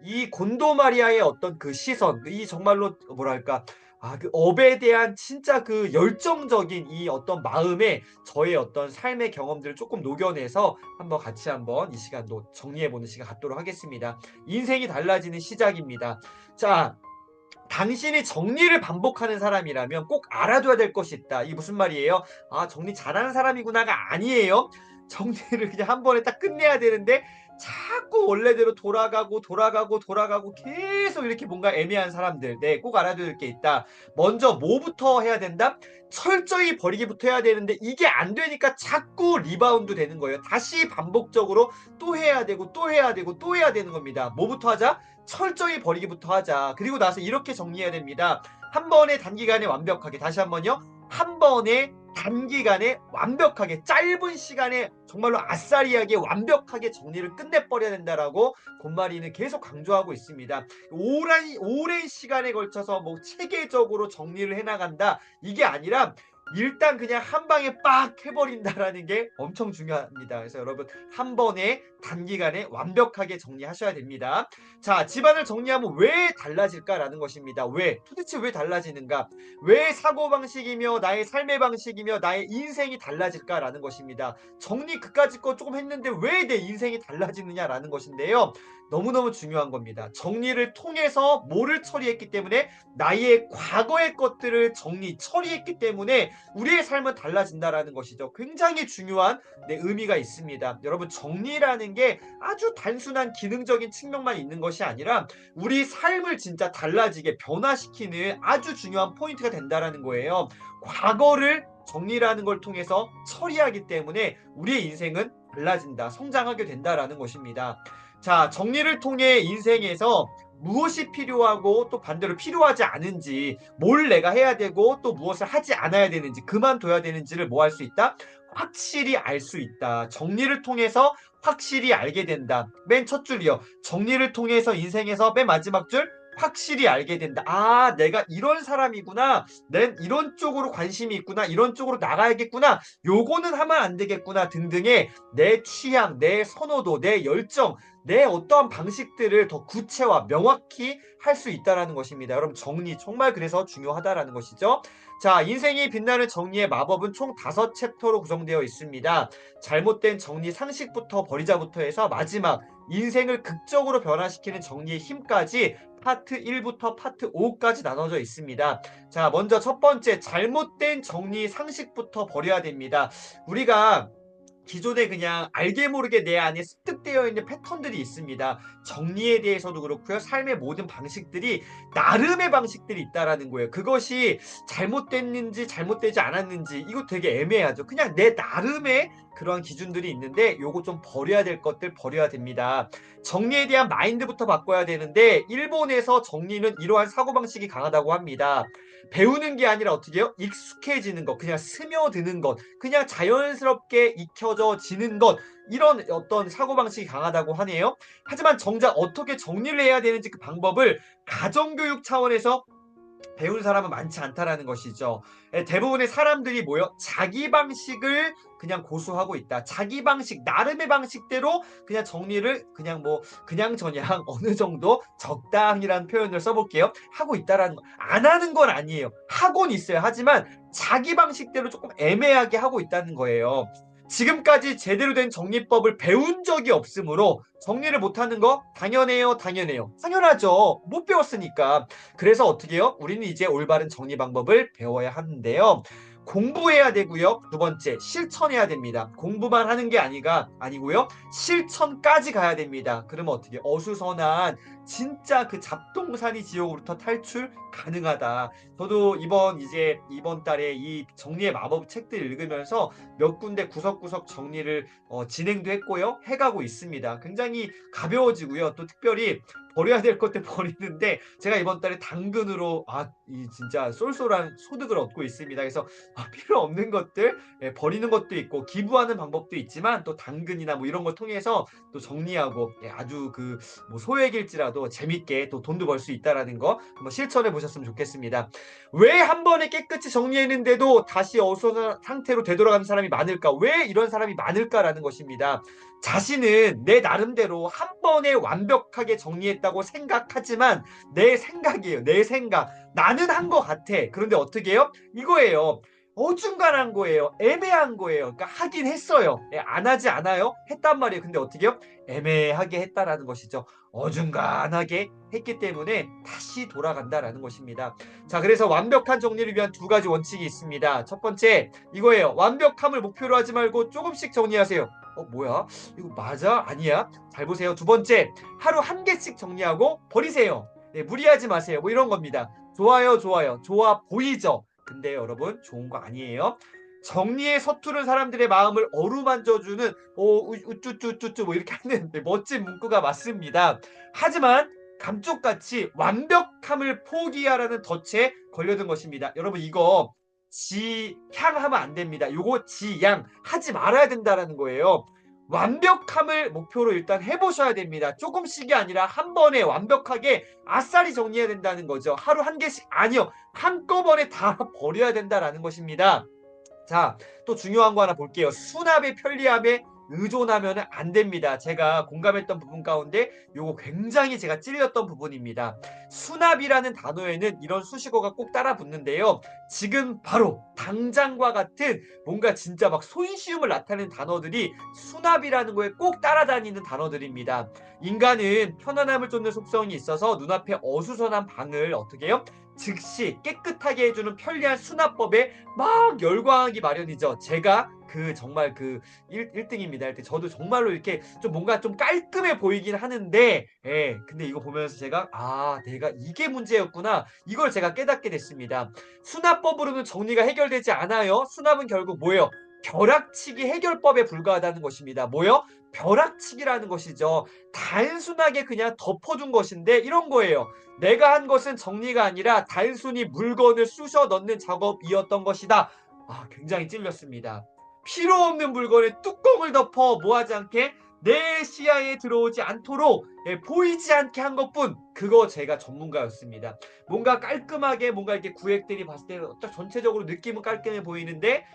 이 곤도마리아의 어떤 그 시선, 이 정말로 뭐랄까, 그 업에 대한 진짜 그 열정적인 이 어떤 마음에 저의 어떤 삶의 경험들을 조금 녹여내서 한번 같이 한번 이 시간도 정리해 보는 시간 갖도록 하겠습니다. 인생이 달라지는 시작입니다. 자, 당신이 정리를 반복하는 사람이라면 꼭 알아둬야 될 것이 있다. 이게 무슨 말이에요? 정리 잘하는 사람이구나가 아니에요. 정리를 그냥 한 번에 딱 끝내야 되는데 자꾸 원래대로 돌아가고 계속 이렇게 뭔가 애매한 사람들. 네, 꼭 알아둬야 될 게 있다. 먼저 뭐부터 해야 된다? 철저히 버리기부터 해야 되는데 이게 안 되니까 자꾸 리바운드 되는 거예요. 다시 반복적으로 또 해야 되고 또 해야 되고 또 해야 되는 겁니다. 뭐부터 하자? 철저히 버리기부터 하자. 그리고 나서 이렇게 정리해야 됩니다. 한 번에 단기간에 완벽하게, 다시 한번요. 한 번에 단기간에 완벽하게, 짧은 시간에 정말로 아싸리하게 완벽하게 정리를 끝내버려야 된다라고 곤마리는 계속 강조하고 있습니다. 오랜 시간에 걸쳐서 뭐 체계적으로 정리를 해나간다, 이게 아니라 일단 그냥 한 방에 빡 해버린다라는 게 엄청 중요합니다. 그래서 여러분, 한 번에 단기간에 완벽하게 정리하셔야 됩니다. 자, 집안을 정리하면 왜 달라질까라는 것입니다. 왜? 도대체 왜 달라지는가? 왜 사고방식이며 나의 삶의 방식이며 나의 인생이 달라질까라는 것입니다. 정리 그까짓 거 조금 했는데 왜 내 인생이 달라지느냐라는 것인데요. 너무너무 중요한 겁니다. 정리를 통해서 뭐를 처리했기 때문에, 나의 과거의 것들을 정리, 처리했기 때문에 우리의 삶은 달라진다라는 것이죠. 굉장히 중요한 의미가 있습니다. 여러분, 정리라는 게 아주 단순한 기능적인 측면만 있는 것이 아니라 우리 삶을 진짜 달라지게 변화시키는 아주 중요한 포인트가 된다라는 거예요. 과거를 정리라는 걸 통해서 처리하기 때문에 우리의 인생은 달라진다, 성장하게 된다라는 것입니다. 자, 정리를 통해 인생에서 무엇이 필요하고 또 반대로 필요하지 않은지, 뭘 내가 해야 되고 또 무엇을 하지 않아야 되는지, 그만둬야 되는지를 뭐 할 수 있다? 확실히 알 수 있다. 정리를 통해서 확실히 알게 된다. 맨 첫 줄이요. 정리를 통해서 인생에서 맨 마지막 줄, 확실히 알게 된다. 내가 이런 사람이구나. 난 이런 쪽으로 관심이 있구나. 이런 쪽으로 나가야겠구나. 요거는 하면 안 되겠구나. 등등의 내 취향, 내 선호도, 내 열정, 내 어떠한 방식들을 더 구체화, 명확히 할 수 있다라는 것입니다. 여러분, 정리 정말 그래서 중요하다라는 것이죠. 자, 인생이 빛나는 정리의 마법은 총 5챕터로 구성되어 있습니다. 잘못된 정리 상식부터 버리자부터 해서 마지막 인생을 극적으로 변화시키는 정리의 힘까지 파트 1부터 파트 5까지 나눠져 있습니다. 자, 먼저 첫 번째, 잘못된 정리 상식부터 버려야 됩니다. 우리가 기존에 그냥 알게 모르게 내 안에 습득되어 있는 패턴들이 있습니다. 정리에 대해서도 그렇고요. 삶의 모든 방식들이 나름의 방식들이 있다라는 거예요. 그것이 잘못됐는지 잘못되지 않았는지 이거 되게 애매하죠. 그냥 내 나름의 그런 기준들이 있는데 요거 좀 버려야 될 것들 버려야 됩니다. 정리에 대한 마인드부터 바꿔야 되는데, 일본에서 정리는 이러한 사고방식이 강하다고 합니다. 배우는 게 아니라 어떻게 해요? 익숙해지는 것, 그냥 스며드는 것, 그냥 자연스럽게 익혀져지는 것, 이런 어떤 사고방식이 강하다고 하네요. 하지만 정작 어떻게 정리를 해야 되는지 그 방법을 가정교육 차원에서 배운 사람은 많지 않다라는 것이죠. 대부분의 사람들이 뭐요? 자기 방식을 그냥 고수하고 있다. 자기 방식, 나름의 방식대로 그냥 정리를 그냥 뭐 그냥저냥 어느 정도 적당이라는 표현을 써볼게요. 하고 있다라는 거. 안 하는 건 아니에요. 하고는 있어요. 하지만 자기 방식대로 조금 애매하게 하고 있다는 거예요. 지금까지 제대로 된 정리법을 배운 적이 없으므로 정리를 못하는 거 당연해요, 당연해요. 당연하죠. 못 배웠으니까. 그래서 어떻게 해요? 우리는 이제 올바른 정리 방법을 배워야 하는데요. 공부해야 되고요. 두 번째, 실천해야 됩니다. 공부만 하는 게 아니고요. 실천까지 가야 됩니다. 그러면 어떻게 해요? 어수선한 진짜 그 잡동사니 지옥으로부터 탈출 가능하다. 저도 이번 달에 이 정리의 마법 책들 읽으면서 몇 군데 구석구석 정리를 진행도 했고요. 해가고 있습니다. 굉장히 가벼워지고요. 또 특별히 버려야 될 것들 버리는데, 제가 이번 달에 당근으로 이 진짜 쏠쏠한 소득을 얻고 있습니다. 그래서 필요 없는 것들 버리는 것도 있고 기부하는 방법도 있지만, 또 당근이나 뭐 이런 걸 통해서 또 정리하고, 아주 그 뭐 소액일지라도 재밌게 또 돈도 벌 수 있다라는 거 한번 실천해 보셨으면 좋겠습니다. 왜 한 번에 깨끗이 정리했는데도 다시 어수선한 상태로 되돌아가는 사람이 많을까? 왜 이런 사람이 많을까라는 것입니다. 자신은 내 나름대로 한 번에 완벽하게 정리했다, 정리했다고 생각하지만 내 생각이에요. 내 생각. 나는 한 것 같아. 그런데 어떻게 해요? 이거예요. 어중간한 거예요. 애매한 거예요. 그러니까 하긴 했어요. 예, 안 하지 않아요? 했단 말이에요. 근데 어떻게 해요? 애매하게 했다라는 것이죠. 어중간하게 했기 때문에 다시 돌아간다라는 것입니다. 자, 그래서 완벽한 정리를 위한 두 가지 원칙이 있습니다. 첫 번째, 이거예요. 완벽함을 목표로 하지 말고 조금씩 정리하세요. 뭐야? 이거 맞아? 아니야? 잘 보세요. 두 번째, 하루 한 개씩 정리하고 버리세요. 네, 무리하지 마세요. 뭐 이런 겁니다. 좋아요, 좋아요. 좋아 보이죠? 근데 여러분, 좋은 거 아니에요. 정리에 서투른 사람들의 마음을 어루만져주는 우쭈쭈쭈쭈 뭐 이렇게 하는 멋진 문구가 맞습니다. 하지만 감쪽같이 완벽함을 포기하라는 덫에 걸려든 것입니다. 여러분 이거 지향하면 안 됩니다. 요거 지양 하지 말아야 된다라는 거예요. 완벽함을 목표로 일단 해보셔야 됩니다. 조금씩이 아니라 한 번에 완벽하게 아싸리 정리해야 된다는 거죠. 하루 한 개씩 아니요. 한꺼번에 다 버려야 된다라는 것입니다. 자, 또 중요한 거 하나 볼게요. 수납의 편리함에 의존하면 안 됩니다. 제가 공감했던 부분 가운데 요거 굉장히 제가 찔렸던 부분입니다. 수납이라는 단어에는 이런 수식어가 꼭 따라 붙는데요. 지금 바로 당장과 같은 뭔가 진짜 막 손쉬움을 나타내는 단어들이 수납이라는 거에 꼭 따라다니는 단어들입니다. 인간은 편안함을 쫓는 속성이 있어서 눈앞에 어수선한 방을 어떻게 해요? 즉시 깨끗하게 해주는 편리한 수납법에 막 열광하기 마련이죠. 제가 정말 1등입니다. 1등. 저도 정말로 이렇게 좀 뭔가 좀 깔끔해 보이긴 하는데, 예. 근데 이거 보면서 제가, 내가 이게 문제였구나. 이걸 제가 깨닫게 됐습니다. 수납법으로는 정리가 해결되지 않아요. 수납은 결국 뭐예요? 벼락치기 해결법에 불과하다는 것입니다. 뭐요? 벼락치기라는 것이죠. 단순하게 그냥 덮어둔 것인데 이런 거예요. 내가 한 것은 정리가 아니라 단순히 물건을 쑤셔 넣는 작업이었던 것이다. 굉장히 찔렸습니다. 필요 없는 물건에 뚜껑을 덮어 뭐하지 않게 내 시야에 들어오지 않도록 보이지 않게 한 것뿐. 그거 제가 전문가였습니다. 뭔가 깔끔하게 뭔가 이렇게 구획들이 봤을 때 딱 전체적으로 느낌은 깔끔해 보이는데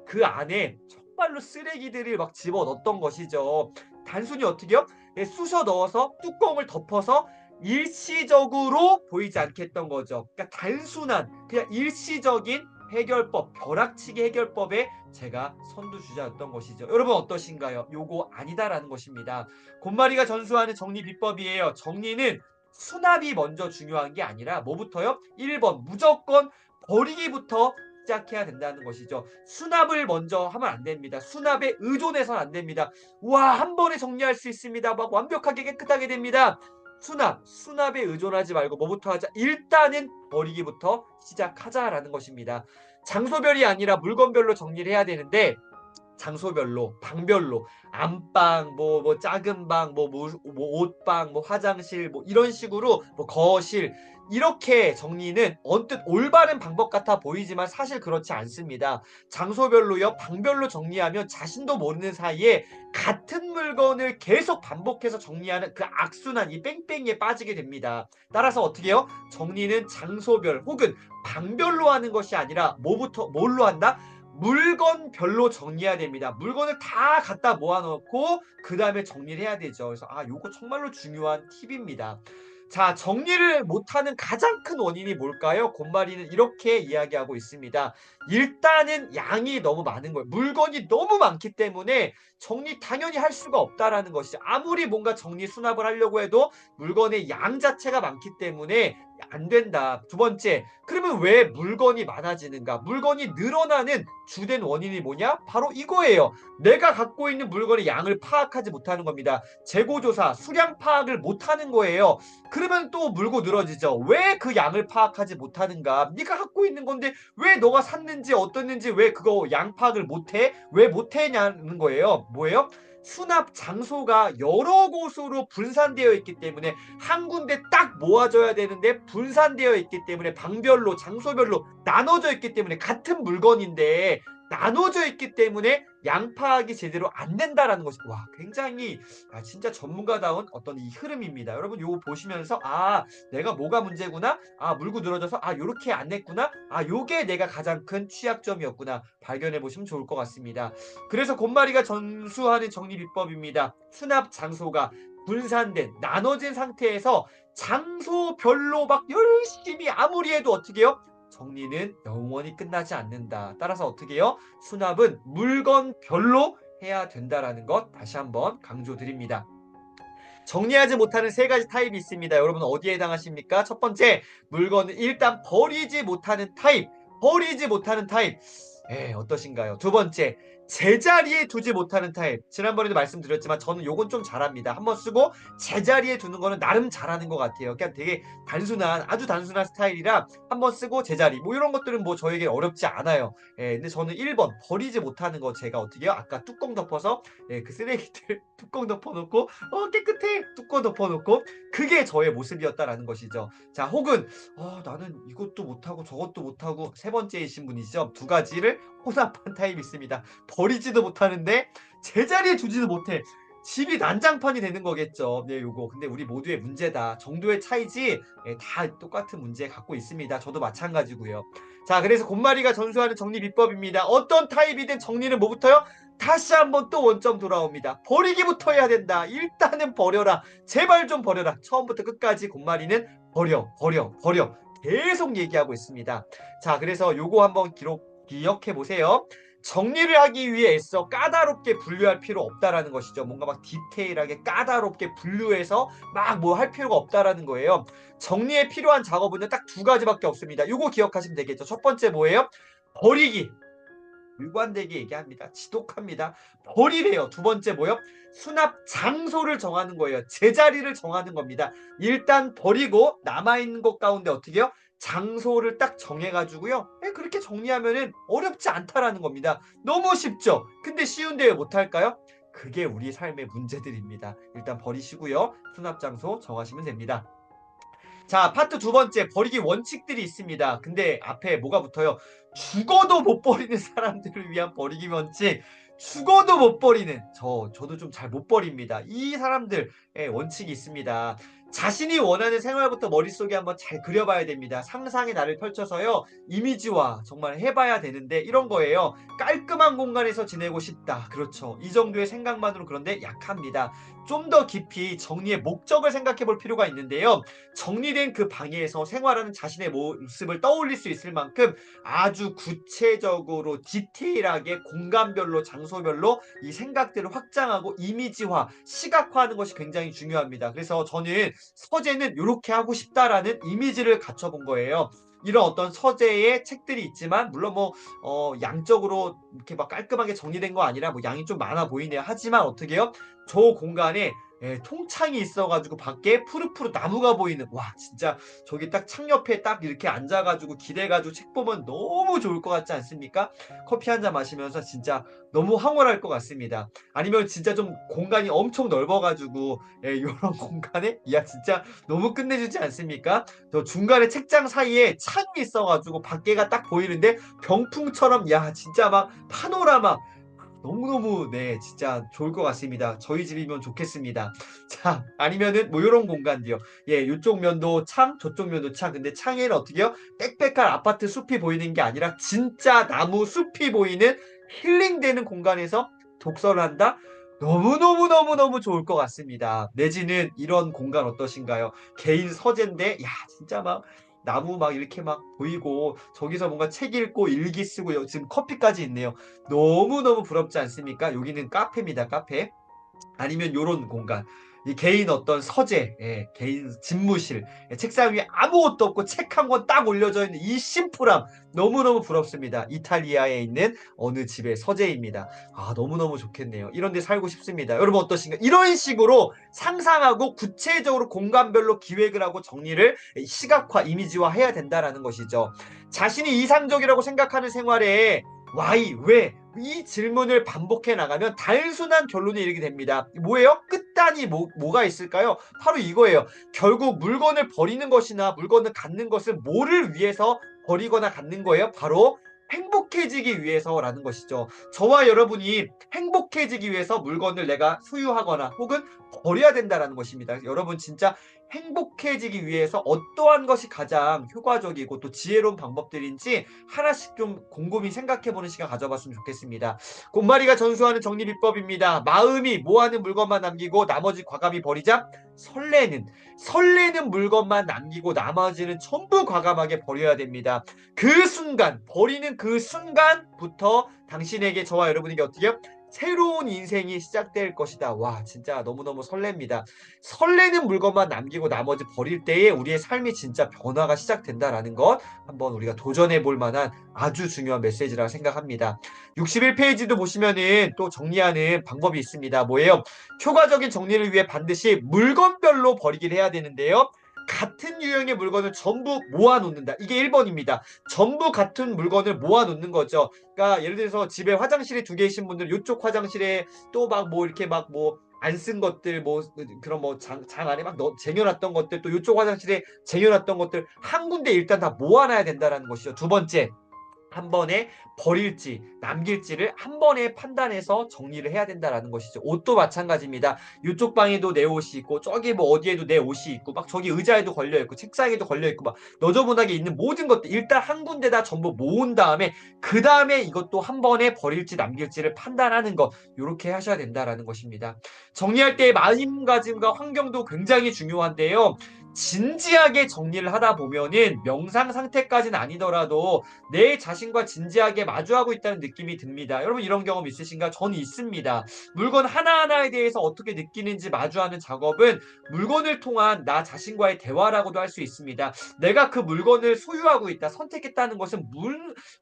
그 안에 정말로 쓰레기들을 막 집어 넣었던 것이죠. 단순히 어떻게요? 쑤셔 넣어서 뚜껑을 덮어서 일시적으로 보이지 않게 했던 거죠. 그러니까 단순한 그냥 일시적인 해결법, 벼락치기 해결법에 제가 선두주자였던 것이죠. 여러분 어떠신가요? 요거 아니다라는 것입니다. 곤마리가 전수하는 정리 비법이에요. 정리는 수납이 먼저 중요한 게 아니라 뭐부터요? 1번 무조건 버리기부터 시작해야 된다는 것이죠. 수납을 먼저 하면 안 됩니다. 수납에 의존해서는 안 됩니다. 와, 한 번에 정리할 수 있습니다. 막 완벽하게 깨끗하게 됩니다. 수납에 의존하지 말고 뭐부터 하자? 일단은 버리기부터 시작하자라는 것입니다. 장소별이 아니라 물건별로 정리를 해야 되는데 장소별로, 방별로, 안방, 작은 방, 옷방, 화장실, 이런 식으로, 거실, 이렇게 정리는 언뜻 올바른 방법 같아 보이지만 사실 그렇지 않습니다. 장소별로요, 방별로 정리하면 자신도 모르는 사이에 같은 물건을 계속 반복해서 정리하는 그 악순환, 이 뺑뺑이에 빠지게 됩니다. 따라서 어떻게 해요? 정리는 장소별 혹은 방별로 하는 것이 아니라 뭘로 한다? 물건별로 정리해야 됩니다. 물건을 다 갖다 모아놓고 그 다음에 정리를 해야 되죠. 그래서 요거 정말로 중요한 팁입니다. 자, 정리를 못하는 가장 큰 원인이 뭘까요? 곤마리는 이렇게 이야기하고 있습니다. 일단은 양이 너무 많은 거예요. 물건이 너무 많기 때문에 정리 당연히 할 수가 없다라는 것이죠. 아무리 뭔가 정리 수납을 하려고 해도 물건의 양 자체가 많기 때문에 안 된다. 두 번째, 그러면 왜 물건이 많아지는가? 물건이 늘어나는 주된 원인이 뭐냐? 바로 이거예요. 내가 갖고 있는 물건의 양을 파악하지 못하는 겁니다. 재고조사, 수량 파악을 못하는 거예요. 그러면 또 물고 늘어지죠. 왜 그 양을 파악하지 못하는가? 네가 갖고 있는 건데 왜 너가 샀는지 어떻는지 왜 그거 양 파악을 못해? 왜 못해냐는 거예요. 뭐예요? 수납 장소가 여러 곳으로 분산되어 있기 때문에 한 군데 딱 모아져야 되는데 분산되어 있기 때문에 방별로 장소별로 나눠져 있기 때문에 같은 물건인데 나눠져 있기 때문에 양 파악이 제대로 안 된다라는 것이 굉장히 진짜 전문가다운 어떤 이 흐름입니다. 여러분 요거 보시면서 내가 뭐가 문제구나, 물고 늘어져서 요렇게 안 냈구나, 요게 내가 가장 큰 취약점이었구나 발견해 보시면 좋을 것 같습니다. 그래서 곤마리가 전수하는 정리 비법입니다. 수납 장소가 분산된 나눠진 상태에서 장소별로 막 열심히 아무리 해도 어떻게 해요? 정리는 영원히 끝나지 않는다. 따라서 어떻게 해요? 수납은 물건별로 해야 된다라는 것 다시 한번 강조드립니다. 정리하지 못하는 세 가지 타입이 있습니다. 여러분 어디에 해당하십니까? 첫 번째, 물건을 일단 버리지 못하는 타입. 버리지 못하는 타입. 어떠신가요? 두 번째, 제자리에 두지 못하는 타입. 지난번에도 말씀드렸지만 저는 요건 좀 잘합니다. 한번 쓰고 제자리에 두는 거는 나름 잘하는 것 같아요. 그냥 되게 단순한, 아주 단순한 스타일이라 한번 쓰고 제자리. 뭐 이런 것들은 뭐 저에게 어렵지 않아요. 근데 저는 1번 버리지 못하는 거 제가 어떻게 해요? 아까 뚜껑 덮어서 그 쓰레기들 뚜껑 덮어놓고 깨끗해 뚜껑 덮어놓고 그게 저의 모습이었다라는 것이죠. 자, 혹은 나는 이것도 못하고 저것도 못하고 세 번째이신 분이죠. 두 가지를 혼합한 타입이 있습니다. 버리지도 못하는데 제자리에 두지도 못해. 집이 난장판이 되는 거겠죠. 네, 요거. 근데 우리 모두의 문제다. 정도의 차이지 다 똑같은 문제 갖고 있습니다. 저도 마찬가지고요. 자, 그래서 곰마리가 전수하는 정리 비법입니다. 어떤 타입이든 정리는 뭐부터요? 다시 한번 또 원점 돌아옵니다. 버리기부터 해야 된다. 일단은 버려라. 제발 좀 버려라. 처음부터 끝까지 곰마리는 버려, 버려, 버려. 계속 얘기하고 있습니다. 자, 그래서 요거 한번 기억해 보세요. 정리를 하기 위해 애써 까다롭게 분류할 필요 없다라는 것이죠. 뭔가 막 디테일하게 까다롭게 분류해서 막 뭐 할 필요가 없다라는 거예요. 정리에 필요한 작업은 딱 두 가지밖에 없습니다. 요거 기억하시면 되겠죠. 첫 번째 뭐예요? 버리기. 일관되게 얘기합니다. 지독합니다. 버리래요. 두 번째 뭐요? 수납 장소를 정하는 거예요. 제자리를 정하는 겁니다. 일단 버리고 남아있는 것 가운데 어떻게 해요? 장소를 딱 정해가지고요. 그렇게 정리하면은 어렵지 않다라는 겁니다. 너무 쉽죠? 근데 쉬운데 왜 못할까요? 그게 우리 삶의 문제들입니다. 일단 버리시고요. 수납 장소 정하시면 됩니다. 자, 파트 두 번째, 버리기 원칙들이 있습니다. 근데 앞에 뭐가 붙어요? 죽어도 못 버리는 사람들을 위한 버리기 원칙. 죽어도 못 버리는, 저도 좀 잘 못 버립니다. 이 사람들의 원칙이 있습니다. 자신이 원하는 생활부터 머릿속에 한번 잘 그려봐야 됩니다. 상상의 나를 펼쳐서요, 이미지화 정말 해봐야 되는데, 이런 거예요. 깔끔한 공간에서 지내고 싶다. 그렇죠. 이 정도의 생각만으로 그런데 약합니다. 좀 더 깊이 정리의 목적을 생각해 볼 필요가 있는데요. 정리된 그 방에서 생활하는 자신의 모습을 떠올릴 수 있을 만큼 아주 구체적으로 디테일하게 공간별로 장소별로 이 생각들을 확장하고 이미지화, 시각화하는 것이 굉장히 중요합니다. 그래서 저는 서재는 이렇게 하고 싶다라는 이미지를 갖춰본 거예요. 이런 어떤 서재의 책들이 있지만 물론 뭐 양적으로 이렇게 막 깔끔하게 정리된 거 아니라 뭐 양이 좀 많아 보이네요. 하지만 어떻게 해요? 저 공간에 통창이 있어가지고 밖에 푸릇푸릇 나무가 보이는 와 진짜 저기 딱 창 옆에 딱 이렇게 앉아가지고 기대가지고 책 보면 너무 좋을 것 같지 않습니까? 커피 한 잔 마시면서 진짜 너무 황홀할 것 같습니다. 아니면 진짜 좀 공간이 엄청 넓어가지고 이런 공간에 야 진짜 너무 끝내주지 않습니까? 저 중간에 책장 사이에 창이 있어가지고 밖에가 딱 보이는데 병풍처럼 야 진짜 막 파노라마 너무너무 네 진짜 좋을 것 같습니다. 저희 집이면 좋겠습니다. 자 아니면은 뭐 요런 공간도요. 요쪽 면도 창 저쪽 면도 창 근데 창에는 어떻게 해요? 빽빽한 아파트 숲이 보이는 게 아니라 진짜 나무 숲이 보이는 힐링되는 공간에서 독서를 한다? 너무너무너무너무 좋을 것 같습니다. 내지는 이런 공간 어떠신가요? 개인 서재인데 야 진짜 막 나무 막 이렇게 막 보이고 저기서 뭔가 책 읽고 일기 쓰고 지금 커피까지 있네요. 너무너무 부럽지 않습니까? 여기는 카페입니다. 카페. 아니면 요런 공간. 이 개인 어떤 서재, 개인 집무실, 책상 위에 아무것도 없고 책 한 권 딱 올려져 있는 이 심플함 너무너무 부럽습니다. 이탈리아에 있는 어느 집의 서재입니다. 아 너무너무 좋겠네요. 이런 데 살고 싶습니다. 여러분 어떠신가요? 이런 식으로 상상하고 구체적으로 공간별로 기획을 하고 정리를 시각화, 이미지화 해야 된다라는 것이죠. 자신이 이상적이라고 생각하는 생활에 why, 왜? 이 질문을 반복해 나가면 단순한 결론에 이르게 됩니다. 뭐예요? 끝단이 뭐가 있을까요? 바로 이거예요. 결국 물건을 버리는 것이나 물건을 갖는 것은 뭐를 위해서 버리거나 갖는 거예요? 바로 행복해지기 위해서라는 것이죠. 저와 여러분이 행복해지기 위해서 물건을 내가 소유하거나 혹은 버려야 된다라는 것입니다. 여러분 진짜 행복해지기 위해서 어떠한 것이 가장 효과적이고 또 지혜로운 방법들인지 하나씩 좀 곰곰이 생각해보는 시간 가져봤으면 좋겠습니다. 곰마리가 전수하는 정리 비법입니다. 마음이 모아는 물건만 남기고 나머지 과감히 버리자. 설레는 물건만 남기고 나머지는 전부 과감하게 버려야 됩니다. 그 순간, 버리는 그 순간부터 당신에게, 저와 여러분에게 어떻게요? 새로운 인생이 시작될 것이다. 와, 진짜 너무너무 설렙니다. 설레는 물건만 남기고 나머지 버릴 때에 우리의 삶이 진짜 변화가 시작된다라는 것 한번 우리가 도전해 볼 만한 아주 중요한 메시지라고 생각합니다. 61페이지도 보시면은 또 정리하는 방법이 있습니다. 뭐예요? 효과적인 정리를 위해 반드시 물건별로 버리기를 해야 되는데요. 같은 유형의 물건을 전부 모아놓는다. 이게 1번입니다. 전부 같은 물건을 모아놓는 거죠. 그러니까 예를 들어서 집에 화장실이 두 개이신 분들 이쪽 화장실에 또 막 뭐 이렇게 막 뭐 안 쓴 것들 뭐 그런 뭐 장 안에 막 쟁여놨던 것들 또 이쪽 화장실에 쟁여놨던 것들 한 군데 일단 다 모아놔야 된다라는 것이죠. 두 번째. 한 번에 버릴지 남길지를 한 번에 판단해서 정리를 해야 된다라는 것이죠. 옷도 마찬가지입니다. 이쪽 방에도 내 옷이 있고 저기 뭐 어디에도 내 옷이 있고 막 저기 의자에도 걸려 있고 책상에도 걸려 있고 막 너저분하게 있는 모든 것들 일단 한 군데다 전부 모은 다음에 그 다음에 이것도 한 번에 버릴지 남길지를 판단하는 것 요렇게 하셔야 된다라는 것입니다. 정리할 때 마음가짐과 환경도 굉장히 중요한데요. 진지하게 정리를 하다 보면은 명상 상태까지는 아니더라도 내 자신과 진지하게 마주하고 있다는 느낌이 듭니다. 여러분 이런 경험 있으신가? 저는 있습니다. 물건 하나하나에 대해서 어떻게 느끼는지 마주하는 작업은 물건을 통한 나 자신과의 대화라고도 할 수 있습니다. 내가 그 물건을 소유하고 있다, 선택했다는 것은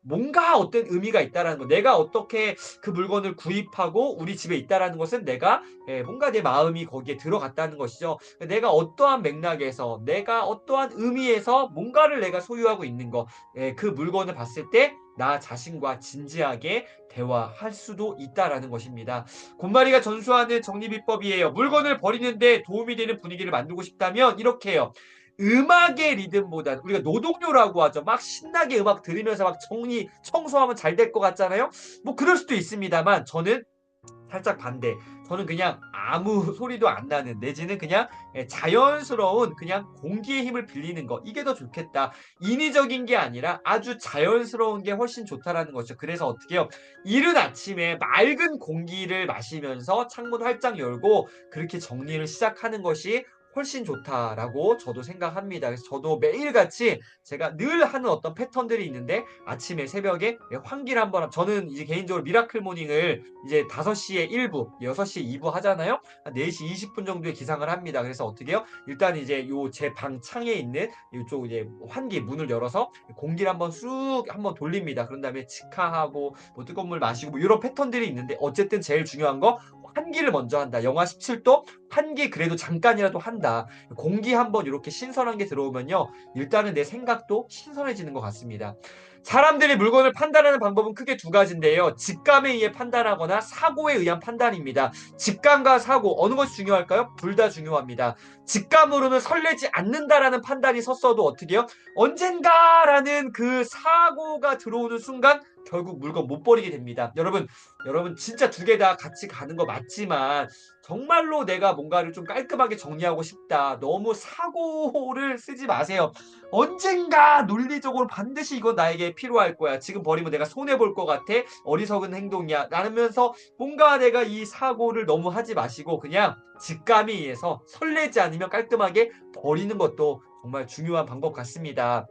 뭔가 어떤 의미가 있다라는 거. 내가 어떻게 그 물건을 구입하고 우리 집에 있다라는 것은 내가 뭔가 내 마음이 거기에 들어갔다는 것이죠. 내가 어떠한 맥락에서 내가 어떠한 의미에서 뭔가를 내가 소유하고 있는 거, 그 물건을 봤을 때 나 자신과 진지하게 대화할 수도 있다라는 것입니다. 곰마리가 전수하는 정리 비법이에요. 물건을 버리는데 도움이 되는 분위기를 만들고 싶다면 이렇게 해요. 음악의 리듬보다 우리가 노동요라고 하죠. 막 신나게 음악 들으면서 막 정리, 청소하면 잘 될 것 같잖아요. 뭐 그럴 수도 있습니다만 저는 살짝 반대. 저는 그냥 아무 소리도 안 나는 내지는 그냥 자연스러운 그냥 공기의 힘을 빌리는 거 이게 더 좋겠다. 인위적인 게 아니라 아주 자연스러운 게 훨씬 좋다라는 거죠. 그래서 어떻게 해요? 이른 아침에 맑은 공기를 마시면서 창문 활짝 열고 그렇게 정리를 시작하는 것이 훨씬 좋다라고 저도 생각합니다. 그래서 저도 매일같이 제가 늘 하는 어떤 패턴들이 있는데 아침에 새벽에 환기를 한번 저는 이제 개인적으로 미라클 모닝을 이제 5시에 1부, 6시에 2부 하잖아요. 한 4시 20분 정도에 기상을 합니다. 그래서 어떻게 해요? 일단 이제 요 제 방 창에 있는 이쪽 이제 환기 문을 열어서 공기를 한번 쑥 한번 돌립니다. 그런 다음에 치카하고 뭐 뜨거운 물 마시고 뭐 이런 패턴들이 있는데 어쨌든 제일 중요한 거 환기를 먼저 한다. 영하 17도 환기 그래도 잠깐이라도 한다. 공기 한번 이렇게 신선한 게 들어오면요. 일단은 내 생각도 신선해지는 것 같습니다. 사람들이 물건을 판단하는 방법은 크게 두 가지인데요. 직감에 의해 판단하거나 사고에 의한 판단입니다. 직감과 사고 어느 것이 중요할까요? 둘 다 중요합니다. 직감으로는 설레지 않는다라는 판단이 섰어도 어떻게 해요? 언젠가라는 그 사고가 들어오는 순간 결국 물건 못 버리게 됩니다. 여러분 진짜 두 개 다 같이 가는 거 맞지만 정말로 내가 뭔가를 좀 깔끔하게 정리하고 싶다. 너무 사고를 쓰지 마세요. 언젠가 논리적으로 반드시 이건 나에게 필요할 거야. 지금 버리면 내가 손해볼 것 같아. 어리석은 행동이야. 라면서 뭔가 내가 이 사고를 너무 하지 마시고 그냥 직감에 의해서 설레지 않으면 깔끔하게 버리는 것도 정말 중요한 방법 같습니다.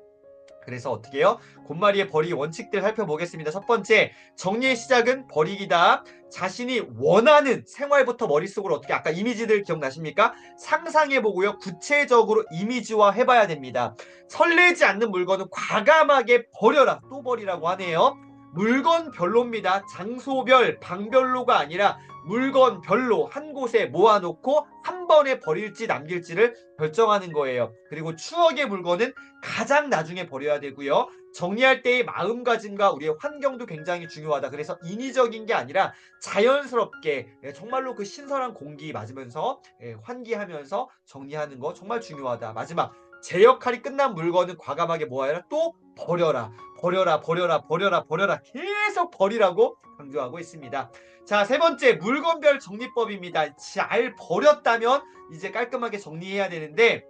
그래서 어떻게 해요? 곰마리의 버리기 원칙들 살펴보겠습니다. 첫 번째, 정리의 시작은 버리기다. 자신이 원하는 생활부터 머릿속으로 어떻게 아까 이미지들 기억나십니까? 상상해보고요. 구체적으로 이미지화 해봐야 됩니다. 설레지 않는 물건은 과감하게 버려라. 또 버리라고 하네요. 물건별로입니다. 장소별, 방별로가 아니라 물건별로 한 곳에 모아놓고 한 번에 버릴지 남길지를 결정하는 거예요. 그리고 추억의 물건은 가장 나중에 버려야 되고요. 정리할 때의 마음가짐과 우리의 환경도 굉장히 중요하다. 그래서 인위적인 게 아니라 자연스럽게 정말로 그 신선한 공기 맞으면서 환기하면서 정리하는 거 정말 중요하다. 마지막 제 역할이 끝난 물건은 과감하게 모아라. 또 버려라. 버려라. 버려라. 버려라. 버려라. 계속 버리라고 강조하고 있습니다. 자, 세 번째 물건별 정리법입니다. 잘 버렸다면 이제 깔끔하게 정리해야 되는데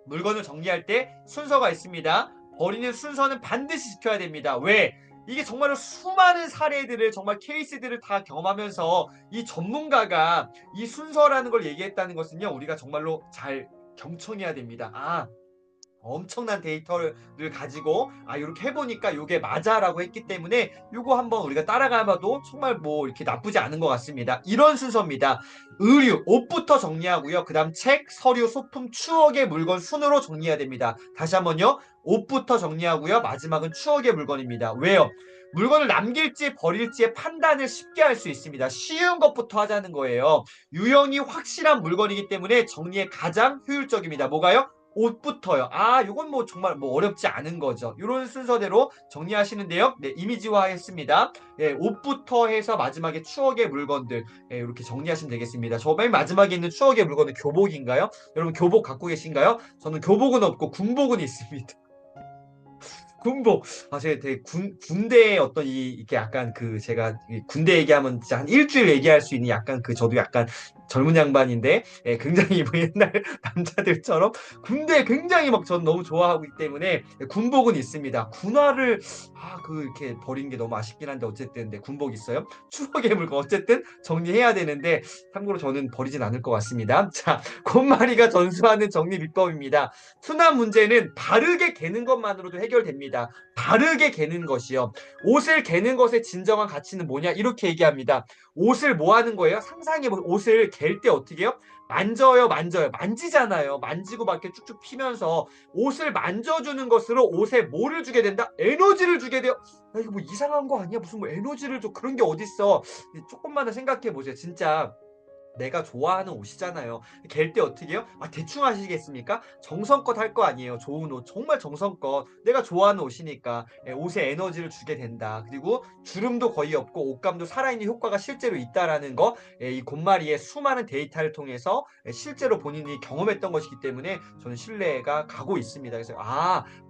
물건을 정리할 때 순서가 있습니다. 버리는 순서는 반드시 지켜야 됩니다. 왜? 이게 정말로 수많은 사례들을 정말 케이스들을 다 경험하면서 이 전문가가 이 순서라는 걸 얘기했다는 것은요. 우리가 정말로 잘 경청해야 됩니다. 엄청난 데이터를 가지고 요렇게 해 보니까 요게 맞아라고 했기 때문에 요거 한번 우리가 따라가 봐도 정말 뭐 이렇게 나쁘지 않은 것 같습니다. 이런 순서입니다. 의류, 옷부터 정리하고요. 그다음 책, 서류, 소품, 추억의 물건 순으로 정리해야 됩니다. 다시 한번요. 옷부터 정리하고요. 마지막은 추억의 물건입니다. 왜요? 물건을 남길지 버릴지의 판단을 쉽게 할 수 있습니다. 쉬운 것부터 하자는 거예요. 유형이 확실한 물건이기 때문에 정리에 가장 효율적입니다. 뭐가요? 옷부터요. 요건 뭐 정말 뭐 어렵지 않은 거죠. 요런 순서대로 정리하시는데요. 네, 이미지화했습니다. 예, 옷부터 해서 마지막에 추억의 물건들, 예, 요렇게 정리하시면 되겠습니다. 저 맨 마지막에 있는 추억의 물건은 교복인가요? 여러분 교복 갖고 계신가요? 저는 교복은 없고 군복은 있습니다. 군복. 제가 되게 군대의 어떤 이게 약간 제가 군대 얘기하면 진짜 한 일주일 얘기할 수 있는 약간 저도 약간 젊은 양반인데, 예, 굉장히 뭐 옛날 남자들처럼 군대 굉장히 막 전 너무 좋아하기 때문에 군복은 있습니다. 군화를 이렇게 버린 게 너무 아쉽긴 한데 어쨌든 네, 군복 있어요. 추억의 물건 어쨌든 정리해야 되는데 참고로 저는 버리진 않을 것 같습니다. 자, 곤마리가 전수하는 정리 비법입니다. 순환 문제는 바르게 개는 것만으로도 해결됩니다. 바르게 개는 것이요. 옷을 개는 것의 진정한 가치는 뭐냐? 이렇게 얘기합니다. 옷을 뭐 하는 거예요? 상상해보세요. 옷을 갤 때 어떻게 해요? 만져요, 만져요. 만지잖아요. 만지고 막 이렇게 쭉쭉 피면서 옷을 만져주는 것으로 옷에 뭐를 주게 된다? 에너지를 주게 돼요. 이거 뭐 이상한 거 아니야? 무슨 뭐 에너지를 줘. 그런 게 어딨어. 조금만 더 생각해 보세요. 진짜 내가 좋아하는 옷이잖아요. 갤 때 어떻게 해요? 대충 하시겠습니까? 정성껏 할 거 아니에요. 좋은 옷. 정말 정성껏. 내가 좋아하는 옷이니까 예, 옷에 에너지를 주게 된다. 그리고 주름도 거의 없고 옷감도 살아있는 효과가 실제로 있다라는 거. 예, 이 곤마리의 수많은 데이터를 통해서 실제로 본인이 경험했던 것이기 때문에 저는 신뢰가 가고 있습니다. 그래서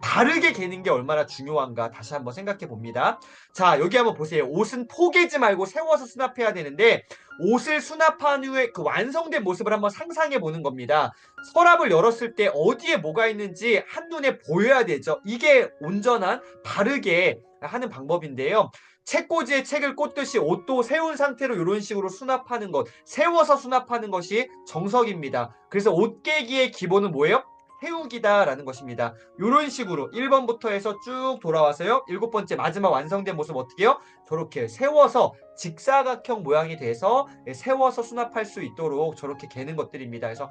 바르게 개는 게 얼마나 중요한가 다시 한번 생각해 봅니다. 자, 여기 한번 보세요. 옷은 포개지 말고 세워서 수납해야 되는데 옷을 수납한 후에 그 완성된 모습을 한번 상상해 보는 겁니다. 서랍을 열었을 때 어디에 뭐가 있는지 한눈에 보여야 되죠. 이게 온전한 바르게 하는 방법인데요. 책꽂이에 책을 꽂듯이 옷도 세운 상태로 이런 식으로 수납하는 것, 세워서 수납하는 것이 정석입니다. 그래서 옷 깨기의 기본은 뭐예요? 세우기다라는 것입니다. 이런 식으로 1번부터 해서 쭉 돌아와서요. 7번째 마지막 완성된 모습 어떻게 해요? 저렇게 세워서 직사각형 모양이 돼서 세워서 수납할 수 있도록 저렇게 개는 것들입니다. 그래서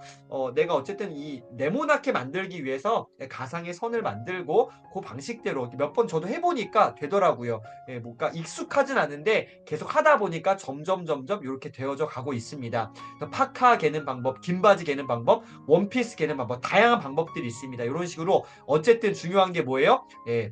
내가 어쨌든 이 네모나게 만들기 위해서 가상의 선을 만들고 그 방식대로 몇 번 저도 해보니까 되더라고요. 예, 뭔가 익숙하진 않은데 계속 하다 보니까 점점 이렇게 되어져 가고 있습니다. 파카 개는 방법, 긴 바지 개는 방법, 원피스 개는 방법, 다양한 방법들이 있습니다. 이런 식으로 어쨌든 중요한 게 뭐예요? 예,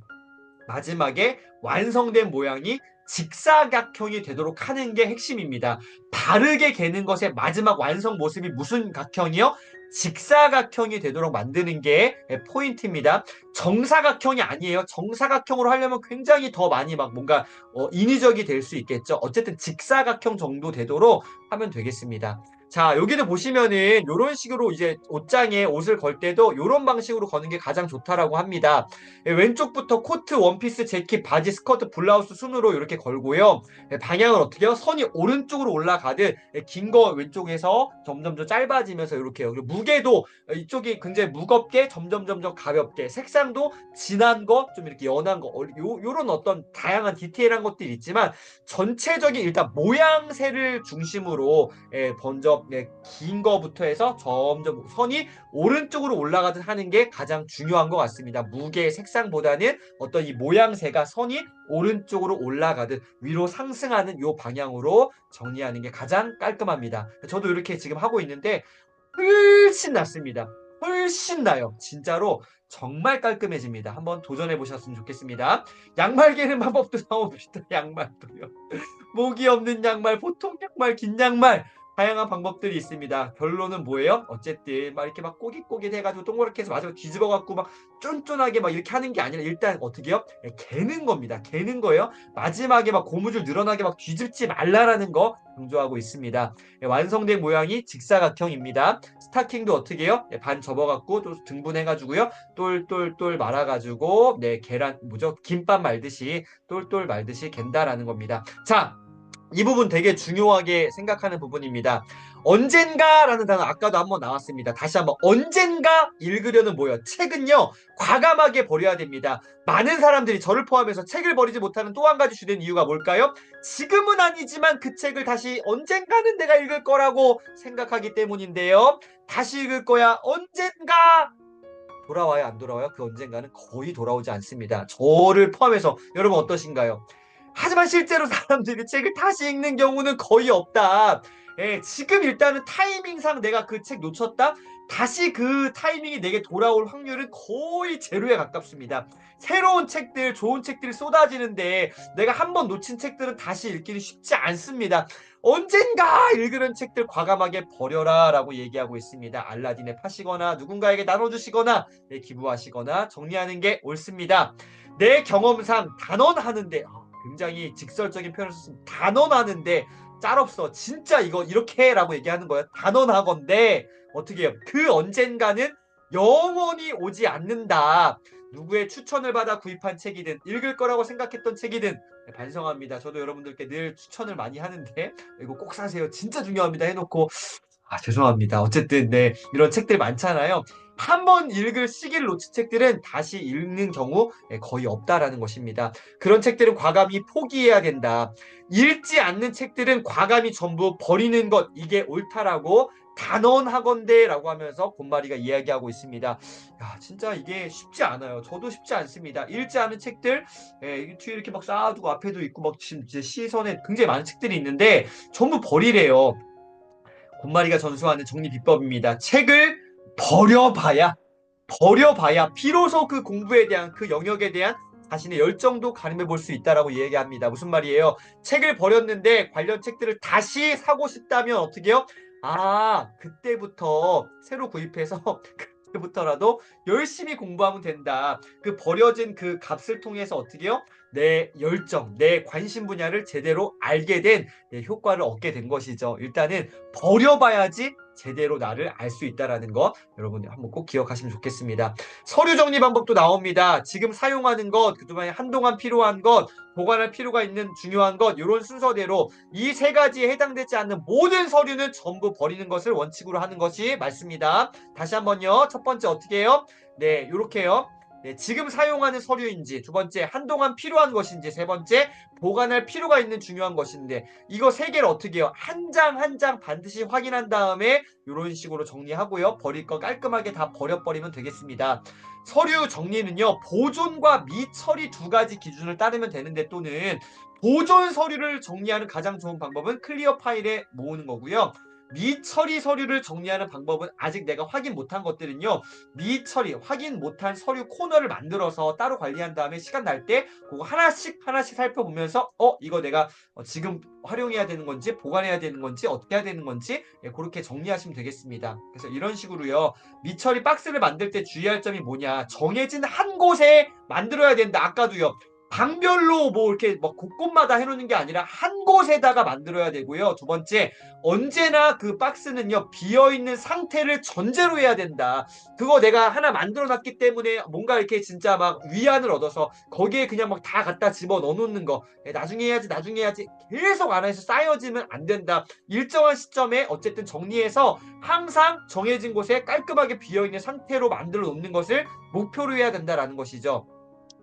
마지막에 완성된 모양이 직사각형이 되도록 하는 게 핵심입니다. 바르게 개는 것의 마지막 완성 모습이 무슨 각형이요? 직사각형이 되도록 만드는 게 포인트입니다. 정사각형이 아니에요. 정사각형으로 하려면 굉장히 더 많이 막 뭔가 인위적이 될 수 있겠죠. 어쨌든 직사각형 정도 되도록 하면 되겠습니다. 자, 여기도 보시면은 이런 식으로 이제 옷장에 옷을 걸 때도 이런 방식으로 거는 게 가장 좋다라고 합니다. 왼쪽부터 코트, 원피스, 재킷, 바지, 스커트, 블라우스 순으로 이렇게 걸고요. 방향을 어떻게 해요? 선이 오른쪽으로 올라가듯 긴 거 왼쪽에서 점점 짧아지면서 이렇게 해요. 그리고 무게도 이쪽이 굉장히 무겁게 점점 가볍게 색상도 진한 거, 좀 이렇게 연한 거, 요런 어떤 다양한 디테일한 것들이 있지만 전체적인 일단 모양새를 중심으로 먼저 긴 거부터 해서 점점 선이 오른쪽으로 올라가듯 하는 게 가장 중요한 것 같습니다. 무게 색상보다는 어떤 이 모양새가 선이 오른쪽으로 올라가듯 위로 상승하는 이 방향으로 정리하는 게 가장 깔끔합니다. 저도 이렇게 지금 하고 있는데 훨씬 낫습니다. 훨씬 나요. 진짜로 정말 깔끔해집니다. 한번 도전해 보셨으면 좋겠습니다. 양말 개는 방법도 나옵니다. 양말도요. 목이 없는 양말, 보통 양말, 긴 양말 다양한 방법들이 있습니다. 결론은 뭐예요? 어쨌든 막 이렇게 막 꼬깃꼬깃 해가지고 동그랗게 해서 마지막에 뒤집어 갖고 막 쫀쫀하게 막 이렇게 하는 게 아니라 일단 어떻게 해요? 개는 겁니다. 개는 거예요. 마지막에 막 고무줄 늘어나게 막 뒤집지 말라라는 거 강조하고 있습니다. 완성된 모양이 직사각형입니다. 스타킹도 어떻게 해요? 반 접어갖고 또 등분해가지고요. 똘똘똘 말아가지고 계란 뭐죠? 김밥 말듯이 똘똘 말듯이 갠다라는 겁니다. 자, 이 부분 되게 중요하게 생각하는 부분입니다. 언젠가라는 단어 아까도 한번 나왔습니다. 다시 한번 언젠가 읽으려는 뭐예요? 책은요 과감하게 버려야 됩니다. 많은 사람들이 저를 포함해서 책을 버리지 못하는 또 한 가지 주된 이유가 뭘까요? 지금은 아니지만 그 책을 다시 언젠가는 내가 읽을 거라고 생각하기 때문인데요. 다시 읽을 거야 언젠가 돌아와요 안 돌아와요? 그 언젠가는 거의 돌아오지 않습니다. 저를 포함해서 여러분 어떠신가요? 하지만 실제로 사람들이 책을 다시 읽는 경우는 거의 없다. 예, 지금 일단은 타이밍상 내가 그 책 놓쳤다? 다시 그 타이밍이 내게 돌아올 확률은 거의 제로에 가깝습니다. 새로운 책들, 좋은 책들이 쏟아지는데 내가 한 번 놓친 책들은 다시 읽기는 쉽지 않습니다. 언젠가 읽으는 책들 과감하게 버려라 라고 얘기하고 있습니다. 알라딘에 파시거나 누군가에게 나눠주시거나 기부하시거나 정리하는 게 옳습니다. 내 경험상 단언하는데 굉장히 직설적인 표현을 썼습니다. 단언하는데 짤없어. 진짜 이거 이렇게 해 라고 얘기하는 거예요. 단언하건대 어떻게 해요? 그 언젠가는 영원히 오지 않는다. 누구의 추천을 받아 구입한 책이든 읽을 거라고 생각했던 책이든 반성합니다. 저도 여러분들께 늘 추천을 많이 하는데 이거 꼭 사세요. 진짜 중요합니다. 해놓고 죄송합니다. 어쨌든 이런 책들 많잖아요. 한 번 읽을 시기를 놓친 책들은 다시 읽는 경우 거의 없다라는 것입니다. 그런 책들은 과감히 포기해야 된다. 읽지 않는 책들은 과감히 전부 버리는 것 이게 옳다라고 단언하건대라고 하면서 본마리가 이야기하고 있습니다. 야, 진짜 이게 쉽지 않아요. 저도 쉽지 않습니다. 읽지 않은 책들 뒤에 이렇게 막 쌓아두고 앞에도 있고 막 진짜 시선에 굉장히 많은 책들이 있는데 전부 버리래요. 곤마리가 전수하는 정리 비법입니다. 책을 버려봐야 비로소 그 공부에 대한 그 영역에 대한 자신의 열정도 가늠해 볼 수 있다라고 얘기합니다. 무슨 말이에요? 책을 버렸는데 관련 책들을 다시 사고 싶다면 어떻게 해요? 그때부터 새로 구입해서 그때부터라도 열심히 공부하면 된다. 그 버려진 그 값을 통해서 어떻게 해요? 내 열정, 내 관심 분야를 제대로 알게 된 효과를 얻게 된 것이죠. 일단은 버려봐야지 제대로 나를 알 수 있다라는 거 여러분 한번 꼭 기억하시면 좋겠습니다. 서류 정리 방법도 나옵니다. 지금 사용하는 것, 그동안 한동안 필요한 것, 보관할 필요가 있는 중요한 것 이런 순서대로 이 세 가지에 해당되지 않는 모든 서류는 전부 버리는 것을 원칙으로 하는 것이 맞습니다. 다시 한번요. 첫 번째 어떻게 해요? 이렇게요. 지금 사용하는 서류인지, 두 번째 한동안 필요한 것인지, 세 번째 보관할 필요가 있는 중요한 것인데 이거 세 개를 어떻게 해요? 한 장 한 장 반드시 확인한 다음에 이런 식으로 정리하고요. 버릴 거 깔끔하게 다 버려버리면 되겠습니다. 서류 정리는요. 보존과 미처리 두 가지 기준을 따르면 되는데 또는 보존 서류를 정리하는 가장 좋은 방법은 클리어 파일에 모으는 거고요. 미처리 서류를 정리하는 방법은 아직 내가 확인 못한 것들은요. 미처리, 확인 못한 서류 코너를 만들어서 따로 관리한 다음에 시간 날 때 그거 하나씩 살펴보면서 이거 내가 지금 활용해야 되는 건지 보관해야 되는 건지 어떻게 해야 되는 건지 그렇게 정리하시면 되겠습니다. 그래서 이런 식으로요. 미처리 박스를 만들 때 주의할 점이 뭐냐. 정해진 한 곳에 만들어야 된다. 아까도요. 방별로 뭐 이렇게 막 곳곳마다 해놓는 게 아니라 한 곳에다가 만들어야 되고요. 두 번째, 언제나 그 박스는요, 비어있는 상태를 전제로 해야 된다. 그거 내가 하나 만들어 놨기 때문에 뭔가 이렇게 진짜 막 위안을 얻어서 거기에 그냥 막 다 갖다 집어 넣어놓는 거. 나중에 해야지. 계속 안에서 쌓여지면 안 된다. 일정한 시점에 어쨌든 정리해서 항상 정해진 곳에 깔끔하게 비어있는 상태로 만들어 놓는 것을 목표로 해야 된다라는 것이죠.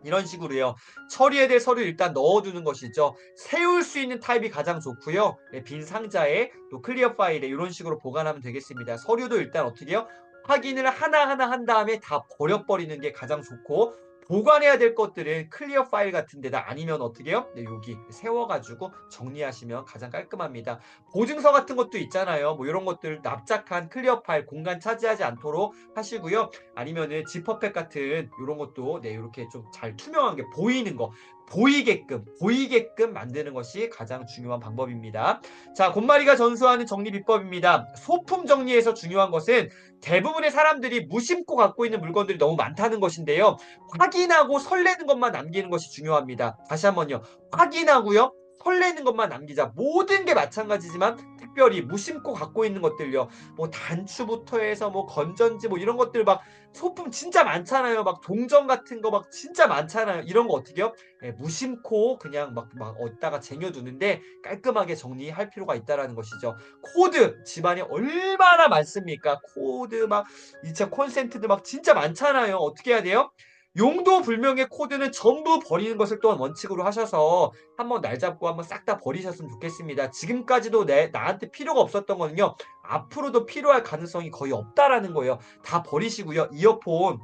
이런 식으로요. 처리해야 될 서류 일단 넣어두는 것이죠. 세울 수 있는 타입이 가장 좋고요. 빈 상자에 또 클리어 파일에 이런 식으로 보관하면 되겠습니다. 서류도 일단 어떻게 해요? 확인을 하나하나 한 다음에 다 버려버리는 게 가장 좋고 보관해야 될 것들은 클리어 파일 같은 데다 아니면 어떻게 해요? 여기 세워가지고 정리하시면 가장 깔끔합니다. 보증서 같은 것도 있잖아요. 뭐 이런 것들 납작한 클리어 파일 공간 차지하지 않도록 하시고요. 아니면은 지퍼백 같은 이런 것도 이렇게 좀 잘 투명한 게 보이는 거 보이게끔 만드는 것이 가장 중요한 방법입니다. 자, 곤마리가 전수하는 정리 비법입니다. 소품 정리에서 중요한 것은 대부분의 사람들이 무심코 갖고 있는 물건들이 너무 많다는 것인데요. 확인하고 설레는 것만 남기는 것이 중요합니다. 다시 한번요. 확인하고요. 설레는 것만 남기자. 모든 게 마찬가지지만 특별히 무심코 갖고 있는 것들요. 뭐 단추부터 해서 뭐 건전지 뭐 이런 것들 막 소품 진짜 많잖아요. 막 동전 같은 거 막 진짜 많잖아요. 이런 거 어떻게요? 예, 무심코 그냥 막 어디다가 쟁여두는데 깔끔하게 정리할 필요가 있다라는 것이죠. 코드 집안에 얼마나 많습니까? 코드 막 2차 콘센트들 막 진짜 많잖아요. 어떻게 해야 돼요? 용도 불명의 코드는 전부 버리는 것을 또한 원칙으로 하셔서 한번 날 잡고 한번 싹 다 버리셨으면 좋겠습니다. 지금까지도 나한테 필요가 없었던 거는요. 앞으로도 필요할 가능성이 거의 없다라는 거예요. 다 버리시고요. 이어폰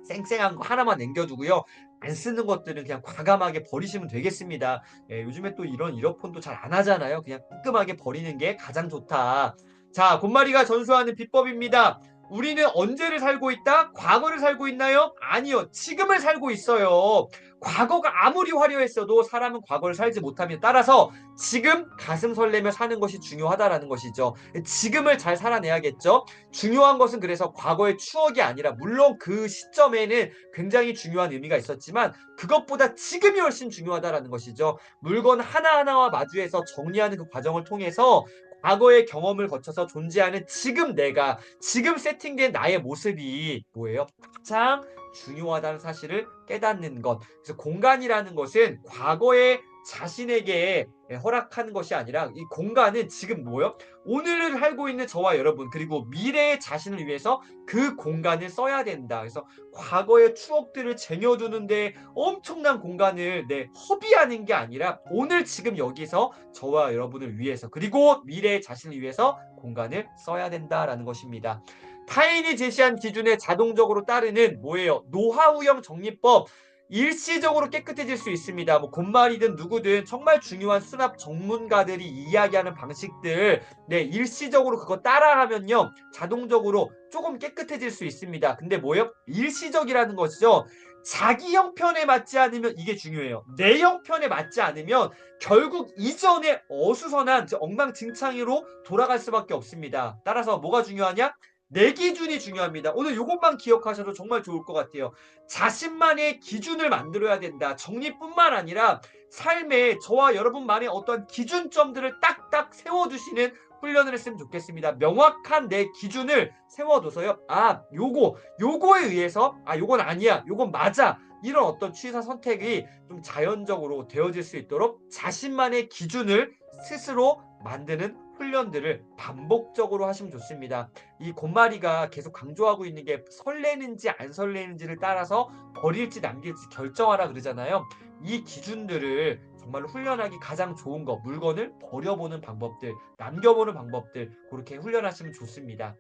쌩쌩한 거 하나만 남겨두고요. 안 쓰는 것들은 그냥 과감하게 버리시면 되겠습니다. 예, 요즘에 또 이런 이어폰도 잘 안 하잖아요. 그냥 깔끔하게 버리는 게 가장 좋다. 자, 곤마리가 전수하는 비법입니다. 우리는 언제를 살고 있다? 과거를 살고 있나요? 아니요. 지금을 살고 있어요. 과거가 아무리 화려했어도 사람은 과거를 살지 못합니다. 따라서 지금 가슴 설레며 사는 것이 중요하다라는 것이죠. 지금을 잘 살아내야겠죠. 중요한 것은 그래서 과거의 추억이 아니라 물론 그 시점에는 굉장히 중요한 의미가 있었지만 그것보다 지금이 훨씬 중요하다라는 것이죠. 물건 하나하나와 마주해서 정리하는 그 과정을 통해서 과거의 경험을 거쳐서 존재하는 지금 내가, 지금 세팅된 나의 모습이 뭐예요? 가장 중요하다는 사실을 깨닫는 것. 그래서 공간이라는 것은 과거의 자신에게 허락하는 것이 아니라 이 공간은 지금 뭐요? 오늘을 살고 있는 저와 여러분 그리고 미래의 자신을 위해서 그 공간을 써야 된다. 그래서 과거의 추억들을 쟁여두는데 엄청난 공간을 허비하는 게 아니라 오늘 지금 여기서 저와 여러분을 위해서 그리고 미래의 자신을 위해서 공간을 써야 된다라는 것입니다. 타인이 제시한 기준에 자동적으로 따르는 뭐예요? 노하우형 정리법. 일시적으로 깨끗해질 수 있습니다. 뭐 곤말이든 누구든 정말 중요한 수납 전문가들이 이야기하는 방식들 일시적으로 그거 따라하면요. 자동적으로 조금 깨끗해질 수 있습니다. 근데 뭐예요? 일시적이라는 것이죠. 자기 형편에 맞지 않으면 이게 중요해요. 내 형편에 맞지 않으면 결국 이전에 어수선한 엉망진창으로 돌아갈 수밖에 없습니다. 따라서 뭐가 중요하냐? 내 기준이 중요합니다. 오늘 이것만 기억하셔도 정말 좋을 것 같아요. 자신만의 기준을 만들어야 된다. 정리뿐만 아니라 삶에 저와 여러분만의 어떤 기준점들을 딱딱 세워두시는 훈련을 했으면 좋겠습니다. 명확한 내 기준을 세워둬서요. 아, 요거에 의해서 요건 아니야. 요건 맞아. 이런 어떤 취사 선택이 좀 자연적으로 되어질 수 있도록 자신만의 기준을 스스로 만드는 훈련들을 반복적으로 하시면 좋습니다. 이 곤마리가 계속 강조하고 있는 게 설레는지 안 설레는지를 따라서 버릴지 남길지 결정하라 그러잖아요. 이 기준들을 정말로 훈련하기 가장 좋은 거 물건을 버려보는 방법들 남겨보는 방법들 그렇게 훈련하시면 좋습니다.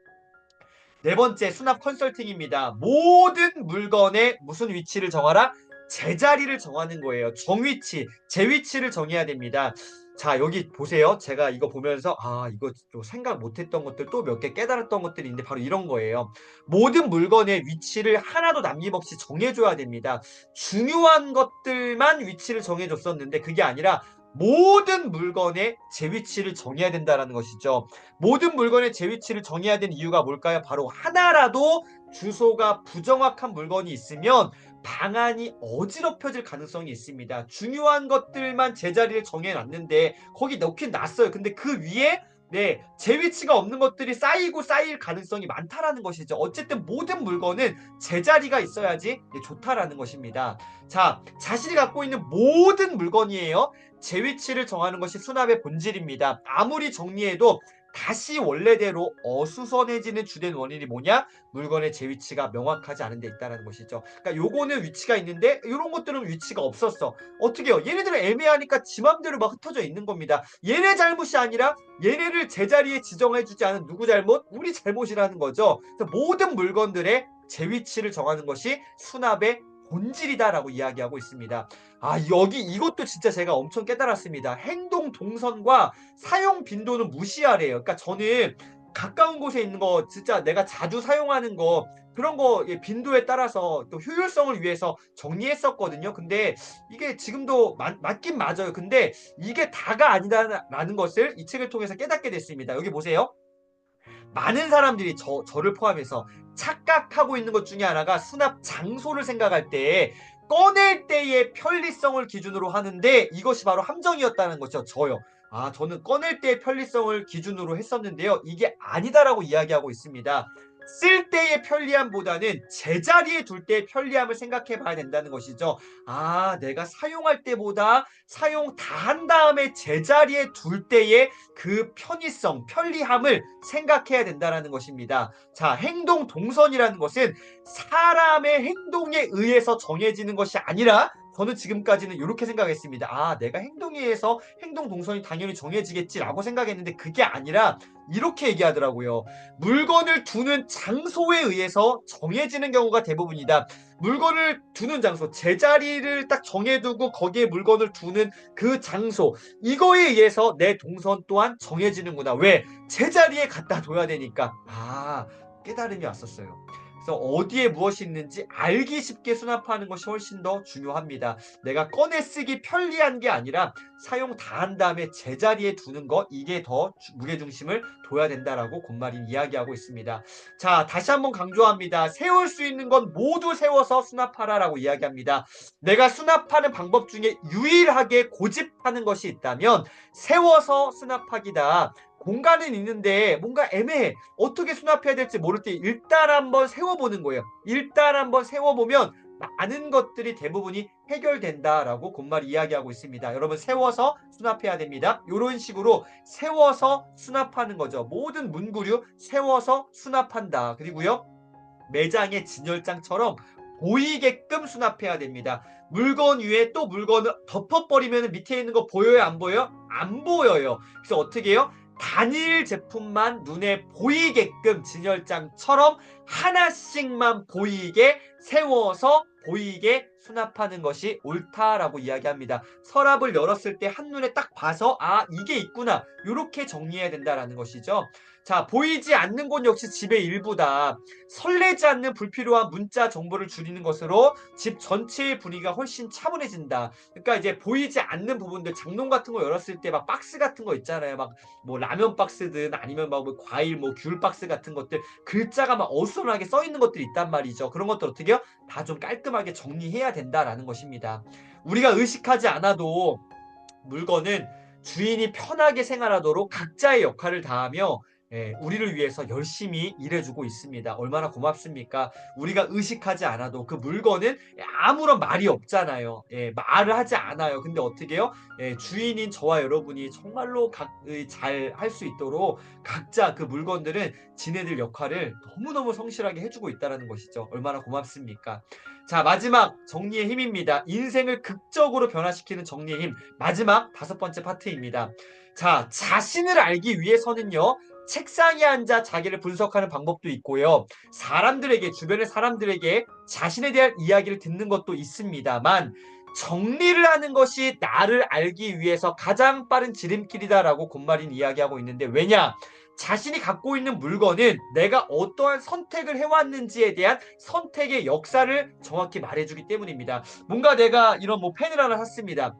네 번째 수납 컨설팅입니다. 모든 물건의 무슨 위치를 정하라? 제자리를 정하는 거예요. 정위치, 제 위치를 정해야 됩니다. 자, 여기 보세요. 제가 이거 보면서 이거 또 생각 못했던 것들 또 몇 개 깨달았던 것들이 있는데 바로 이런 거예요. 모든 물건의 위치를 하나도 남김없이 정해줘야 됩니다. 중요한 것들만 위치를 정해줬었는데 그게 아니라 모든 물건의 제 위치를 정해야 된다는 것이죠. 모든 물건의 제 위치를 정해야 되는 이유가 뭘까요? 바로 하나라도 주소가 부정확한 물건이 있으면 방안이 어지럽혀질 가능성이 있습니다. 중요한 것들만 제자리를 정해놨는데 거기 넣긴 놨어요. 근데 그 위에 제 위치가 없는 것들이 쌓일 가능성이 많다라는 것이죠. 어쨌든 모든 물건은 제자리가 있어야지 좋다라는 것입니다. 자, 자신이 갖고 있는 모든 물건이에요. 제 위치를 정하는 것이 수납의 본질입니다. 아무리 정리해도 다시 원래대로 어수선해지는 주된 원인이 뭐냐? 물건의 제 위치가 명확하지 않은 데 있다는 것이죠. 그러니까 요거는 위치가 있는데 이런 것들은 위치가 없었어. 어떻게 해요? 얘네들은 애매하니까 지 맘대로 막 흩어져 있는 겁니다. 얘네 잘못이 아니라 얘네를 제자리에 지정해주지 않은 누구 잘못? 우리 잘못이라는 거죠. 그래서 모든 물건들의 제 위치를 정하는 것이 수납의 본질이다라고 이야기하고 있습니다. 여기 이것도 진짜 제가 엄청 깨달았습니다. 행동 동선과 사용 빈도는 무시하래요. 그러니까 저는 가까운 곳에 있는 거 진짜 내가 자주 사용하는 거 그런 거 예 빈도에 따라서 또 효율성을 위해서 정리했었거든요. 근데 이게 지금도 맞긴 맞아요. 근데 이게 다가 아니다라는 것을 이 책을 통해서 깨닫게 됐습니다. 여기 보세요. 많은 사람들이 저를 포함해서 착각하고 있는 것 중에 하나가 수납 장소를 생각할 때 꺼낼 때의 편리성을 기준으로 하는데 이것이 바로 함정이었다는 것이죠. 저요. 저는 꺼낼 때의 편리성을 기준으로 했었는데요. 이게 아니다라고 이야기하고 있습니다. 쓸 때의 편리함보다는 제자리에 둘 때의 편리함을 생각해 봐야 된다는 것이죠. 내가 사용할 때보다 사용 다 한 다음에 제자리에 둘 때의 그 편의성, 편리함을 생각해야 된다는 것입니다. 자, 행동 동선이라는 것은 사람의 행동에 의해서 정해지는 것이 아니라 저는 지금까지는 이렇게 생각했습니다. 내가 행동에 의해서 행동 동선이 당연히 정해지겠지라고 생각했는데 그게 아니라 이렇게 얘기하더라고요. 물건을 두는 장소에 의해서 정해지는 경우가 대부분이다. 물건을 두는 장소, 제자리를 딱 정해두고 거기에 물건을 두는 그 장소, 이거에 의해서 내 동선 또한 정해지는구나. 왜? 제자리에 갖다 둬야 되니까. 깨달음이 왔었어요. 그래서 어디에 무엇이 있는지 알기 쉽게 수납하는 것이 훨씬 더 중요합니다. 내가 꺼내 쓰기 편리한 게 아니라 사용 다 한 다음에 제자리에 두는 것, 이게 더 무게중심을 둬야 된다라고 곤마린 이야기하고 있습니다. 자, 다시 한번 강조합니다. 세울 수 있는 건 모두 세워서 수납하라라고 이야기합니다. 내가 수납하는 방법 중에 유일하게 고집하는 것이 있다면 세워서 수납하기다. 공간은 있는데 뭔가 애매해. 어떻게 수납해야 될지 모를 때 일단 한번 세워보는 거예요. 일단 한번 세워보면 많은 것들이 대부분이 해결된다라고 곤말이 이야기하고 있습니다. 여러분 세워서 수납해야 됩니다. 이런 식으로 세워서 수납하는 거죠. 모든 문구류 세워서 수납한다. 그리고요. 매장의 진열장처럼 보이게끔 수납해야 됩니다. 물건 위에 또 물건을 덮어버리면 밑에 있는 거 보여요? 안 보여요? 안 보여요. 그래서 어떻게 해요? 단일 제품만 눈에 보이게끔 진열장처럼 하나씩만 보이게 세워서 보이게 수납하는 것이 옳다라고 이야기합니다. 서랍을 열었을 때 한눈에 딱 봐서 이게 있구나. 이렇게 정리해야 된다라는 것이죠. 자, 보이지 않는 곳 역시 집의 일부다. 설레지 않는 불필요한 문자 정보를 줄이는 것으로 집 전체의 분위기가 훨씬 차분해진다. 그러니까 이제 보이지 않는 부분들, 장롱 같은 거 열었을 때 막 박스 같은 거 있잖아요. 막 뭐 라면 박스든 아니면 막 뭐 과일 뭐 귤 박스 같은 것들 글자가 막 어수선하게 써 있는 것들이 있단 말이죠. 그런 것들 어떻게 해요? 다 좀 깔끔하게 정리해야 된다라는 것입니다. 우리가 의식하지 않아도 물건은 주인이 편하게 생활하도록 각자의 역할을 다하며 우리를 위해서 열심히 일해주고 있습니다. 얼마나 고맙습니까? 우리가 의식하지 않아도 그 물건은 아무런 말이 없잖아요. 말을 하지 않아요. 근데 어떻게 해요? 주인인 저와 여러분이 정말로 잘 할 수 있도록 각자 그 물건들은 지네들 역할을 너무너무 성실하게 해주고 있다는 것이죠. 얼마나 고맙습니까? 자, 마지막 정리의 힘입니다. 인생을 극적으로 변화시키는 정리의 힘. 마지막 5번째 파트입니다. 자, 자신을 알기 위해서는요. 책상에 앉아 자기를 분석하는 방법도 있고요. 사람들에게, 주변의 사람들에게 자신에 대한 이야기를 듣는 것도 있습니다만 정리를 하는 것이 나를 알기 위해서 가장 빠른 지름길이다라고 곤마린 이야기하고 있는데 왜냐? 자신이 갖고 있는 물건은 내가 어떠한 선택을 해왔는지에 대한 선택의 역사를 정확히 말해주기 때문입니다. 뭔가 내가 이런 뭐 펜을 하나 샀습니다.